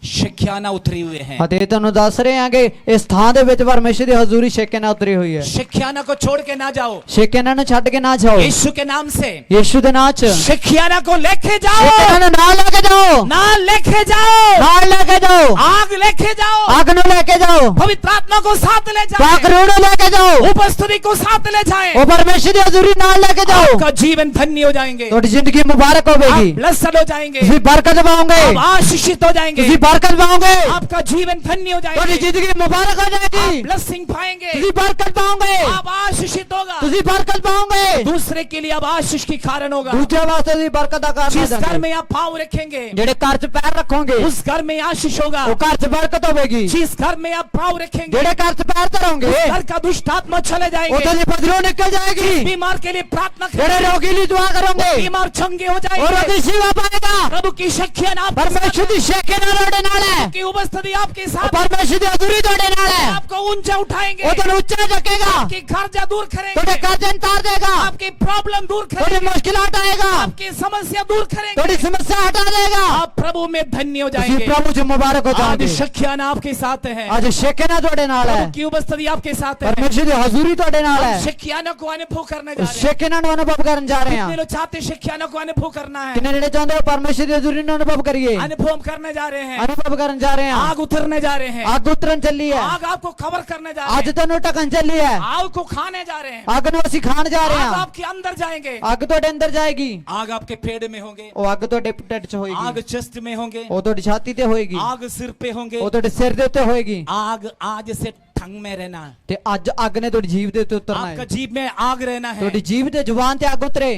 शिक्षाना उतरी हुए हैं। ਅਤੇ ਤੁਹਾਨੂੰ ਦੱਸ ਰਹੇ ਹਾਂਗੇ ਇਸ ਥਾਂ ਦੇ ਵਿੱਚ ਪਰਮੇਸ਼ਰ ਦੀ ਹਜ਼ੂਰੀ ਸ਼ੇਕਿਆਂ ਨਾਲ ਉਤਰੀ ਹੋਈ ਹੈ। शिक्षाना को छोड़ के ना जाओ, ਸ਼ੇਕਿਆਂ ਨੂੰ ਛੱਡ ਕੇ ਨਾ ਜਾਓ। यीशु के नाम से ਯੀਸ਼ੂ ਦੇ ਨਾਮ 'ਚ शिक्षाना को लेके जाओ, ਸ਼ੇਕਿਆਂ ਨੂੰ ਨਾਲ ਲੈ ਕੇ ਜਾਓ, ना लेके जाओ, ਨਾਲ ਲੈ ਕੇ ਜਾਓ, आग लेके जाओ, ਅੱਗ ਨੂੰ ਲੈ ਕੇ ਜਾਓ, पवित्र आत्मा को साथ ले ਪਾਕ जाए, ਰੂਹ ਨੂੰ ਲੈ ਕੇ ਜਾਓ, उपस्थिति को साथ ले जाए, ਉਹ ਪਰਮੇਸ਼ਰ ਦੀ ਹਜ਼ੂਰੀ ਨਾਲ ਲੈ ਕੇ ਜਾਓ। आपका जीवन धन्य हो जाएंगे, ਤੁਹਾਡੀ ਜ਼ਿੰਦਗੀ ਮੁਬਾਰਕ आप ਹੋਵੇਗੀ, ब्लेस्ड हो जाएंगे, ਤੁਸੀਂ ਬਰਕਤ ਪਾਓਗੇ, आप आशीषित हो जाएंगे, ਤੁਸੀਂ बरकत पाओगे, आपका जीवन धन्य हो ਤੁਹਾਡੀ जाएगा, ਜ਼ਿੰਦਗੀ ਮੁਬਾਰਕ ਹੋ आप ਜਾਏਗੀ, ब्लेसिंग पाएंगे, ਤੁਸੀਂ बरकत पाओगे, आप आशीषित होगा, ਤੁਸੀਂ बरकत पाओगे, दूसरे के लिए आप आशीष के कारण होगा। ਦੂਜੇ ਵਾਸਤੇ ਤੁਸੀਂ ਬਰਕਤ ਦਾ ਕਾਰਨ जिस घर ਹੋਗੇ। में आप पाँव रखेंगे ਜਿਹੜੇ ਘਰ 'ਚ ਪੈਰ ਰੱਖੋਗੇ उस घर में आशीष होगा, ਉਹ ਘਰ 'ਚ ਬਰਕਤ ਹੋਵੇਗੀ, जिस घर में आप पाँव रखेंगे ਜਿਹੜੇ ਘਰ 'ਚ ਪੈਰ ਧਰੋਗੇ उस घर का दुष्ट आत्मा चले ਉਦੋਂ जाएंगे, ਦੀ ਬਦਰੋਂ ਨਿਕਲ ਜਾਏਗੀ, बीमार के लिए प्रार्थना ਜਿਹੜੇ करेंगे, ਰੋਗੀ ਲਈ ਦੁਆ ਕਰੋਗੇ बीमार चंगे हो और जाएंगे, ਉਹਦੀ ਸੇਵਾ ਪਾਏਗਾ। प्रभु की शक्तियां आप ਪਰਮੇਸ਼ਰ ਦੀ ਸ਼ੇਕੇ ਨਾਲ ਤੁਹਾਡੇ ਨਾਲ ਹੈ, की उपस्थिति आपके ਉਹ साथ ਪਰਮੇਸ਼ਰ ਦੀ ਹਜ਼ੂਰੀ ਤੁਹਾਡੇ ਨਾਲ ਹੈ, आपको ऊंचा उठाएंगे, ਉਹ ਤੁਹਾਨੂੰ ਉੱਚਾ ਚੱਕੇਗਾ, आपके खर्चा दूर ਤੁਹਾਡੇ करेंगे, ਕਰਜ਼ੇ ਉਤਾਰ ਦੇਗਾ, आपकी प्रॉब्लम दूर ਤੁਹਾਡੀ करेंगे, ਮੁਸ਼ਕਿਲਾਂ ਹਟਾਏਗਾ, आपकी समस्या दूर करेंगे, ਤੁਹਾਡੀ ਸਮੱਸਿਆ ਹਟਾ ਦੇਗਾ। आप प्रभु में धन्य हो ਤੁਸੀਂ जाएंगे। ਪ੍ਰਭੂ 'ਚ ਮੁਬਾਰਕ ਹੋ आज ਜਾਓਗੇ। शक्तियां आपके साथ है, ਅੱਜ ਸ਼ੇਕੇ ਨਾਲ ਤੁਹਾਡੇ ਨਾਲ ਹੈ, प्रभु की उपस्थिति आपके साथ है, ਪਰਮੇਸ਼ਰ ਦੀ ਹਜ਼ੂਰੀ ਤੁਹਾਡੇ ਨਾਲ ਹੈ। शक्तियां को अनुभव करने जा ਉਸ रहे हैं। ਸ਼ੇਕੇ ਨਾਲ ਨੂੰ ਅਨੁਭਵ ਕਰਨ ਜਾ ਰਹੇ ਹਾਂ। कितने लोग चाहते शक्तियां को अनुभव करना है, ਕਿੰਨੇ ਜਿਹੜੇ ਚਾਹੁੰਦੇ ਹੋ ਪਰਮੇਸ਼ਰ ਦੀ ਹਜ਼ੂਰੀ ਨੂੰ ਅਨੁਭਵ ਕਰੀਏ, अनुभव करने जा रहे हैं, ਅਨੁਭਵ ਕਰਨ ਜਾ ਰਹੇ ਹਾਂ। आग उतरने जा रहे हैं, ਅੱਗ ਉਤਰਨ ਚੱਲੀ ਹੈ, आग आपको कवर करने जा रहे ਅੱਜ हैं, ਤੁਹਾਨੂੰ ਢਕਣ ਚੱਲੀ ਹੈ, आग को खाने जा रहे हैं, ਅੱਗ ਨੂੰ ਅਸੀਂ ਖਾਣ ਜਾ ਰਹੇ आग ਹਾਂ। आपके अंदर जाएंगे, ਅੱਗ ਤੁਹਾਡੇ ਅੰਦਰ ਜਾਏਗੀ, आग आपके पेड़ में होंगे, ਉਹ ਅੱਗ ਤੁਹਾਡੇ ਢਿੱਡ 'ਚ आग ਹੋਏਗੀ, चेस्ट में होंगे, ਉਹ ਤੁਹਾਡੀ ਛਾਤੀ ਤੇ ਹੋਏਗੀ, आग सिर पे होंगे, ਉਹ ਤੁਹਾਡੇ ਸਿਰ ਦੇ ਉੱਤੇ ਹੋਏਗੀ, आग आज से टंग में रहना है, ਤੇ ਅੱਜ ਅੱਗ ਨੇ ਤੁਹਾਡੀ ਜੀਭ ਦੇ ਉੱਤੇ ਉਤਰਨਾ आपका ਹੈ। जीभ में आग रहना है। ਤੁਹਾਡੀ ਜੀਭ ਤੇ ਜ਼ੁਬਾਨ ਤੇ ਅੱਗ ਉਤਰੇ।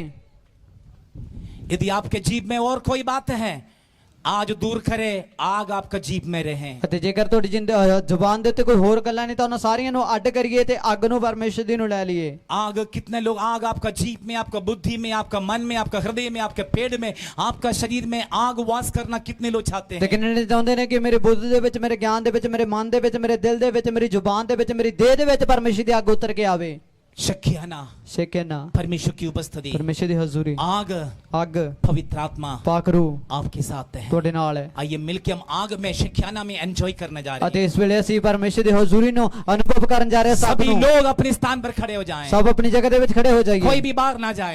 यदि आपके जीभ में और कोई बात है, आज दूर करे, आग आपका जीभ में रहे। ਅਤੇ ਜੇਕਰ ਤੁਹਾਡੀ ਜ਼ੁਬਾਨ ਦੇ ਉੱਤੇ ਕੋਈ ਹੋਰ ਗੱਲਾਂ ਨਹੀਂ ਤਾਂ ਉਹਨਾਂ ਸਾਰੀਆਂ ਨੂੰ ਅੱਡ ਕਰੀਏ ਤੇ ਅੱਗ ਨੂੰ ਪਰਮੇਸ਼ਰ ਦੀ ਨੂੰ ਲੈ ਲਈਏ। आग कितने लोग, आग आपका जीभ में, आपका बुद्धि में, आपका मन में, आपका हृदय में, आपके पेट में, आपका शरीर में आग वास करना कितने लोग चाहते ਤੇ हैं? ਕਿੰਨੇ ਨੇ ਚਾਹੁੰਦੇ ਨੇ ਕਿ ਮੇਰੇ ਬੁੱਧ ਦੇ ਵਿੱਚ, ਮੇਰੇ ਗਿਆਨ ਦੇ ਵਿੱਚ, ਮੇਰੇ ਮਨ ਦੇ ਵਿੱਚ, ਮੇਰੇ ਦਿਲ ਦੇ ਵਿੱਚ, ਮੇਰੀ ਜ਼ੁਬਾਨ ਦੇ ਵਿੱਚ, ਮੇਰੀ ਦੇਹ ਦੇ ਵਿੱਚ ਪਰਮੇਸ਼ਰ ਦੀ ਅੱਗ ਉਤਰ ਕੇ ਆਵੇ। शक्तियाना ਸ਼ੇਕੇ ਨਾ परमेश्वर की उपस्थिति, ਪਰਮੇਸ਼ਰ ਦੀ ਹਜ਼ੂਰੀ, आग ਅੱਗ, पवित्र आत्मा ਪਾਕ ਰੂਹ आपके साथ है। ਤੁਹਾਡੇ ਨਾਲ ਹੈ। आइए मिलके हम आग में शक्तियाना में एंजॉय करने जा रहे ਅਤੇ हैं। ਇਸ ਵੇਲੇ ਅਸੀਂ ਪਰਮੇਸ਼ਰ ਦੀ ਹਜ਼ੂਰੀ ਨੂੰ ਅਨੁਭਵ ਕਰਨ ਜਾ ਰਹੇ ਹਾਂ। ਸਭ सभी ਨੂੰ, लोग अपने स्थान पर खड़े हो जाएं, ਸਭ ਆਪਣੀ ਜਗ੍ਹਾ ਦੇ ਵਿੱਚ ਖੜੇ ਹੋ ਜਾਈਏ। कोई भी बाहर ना जाए।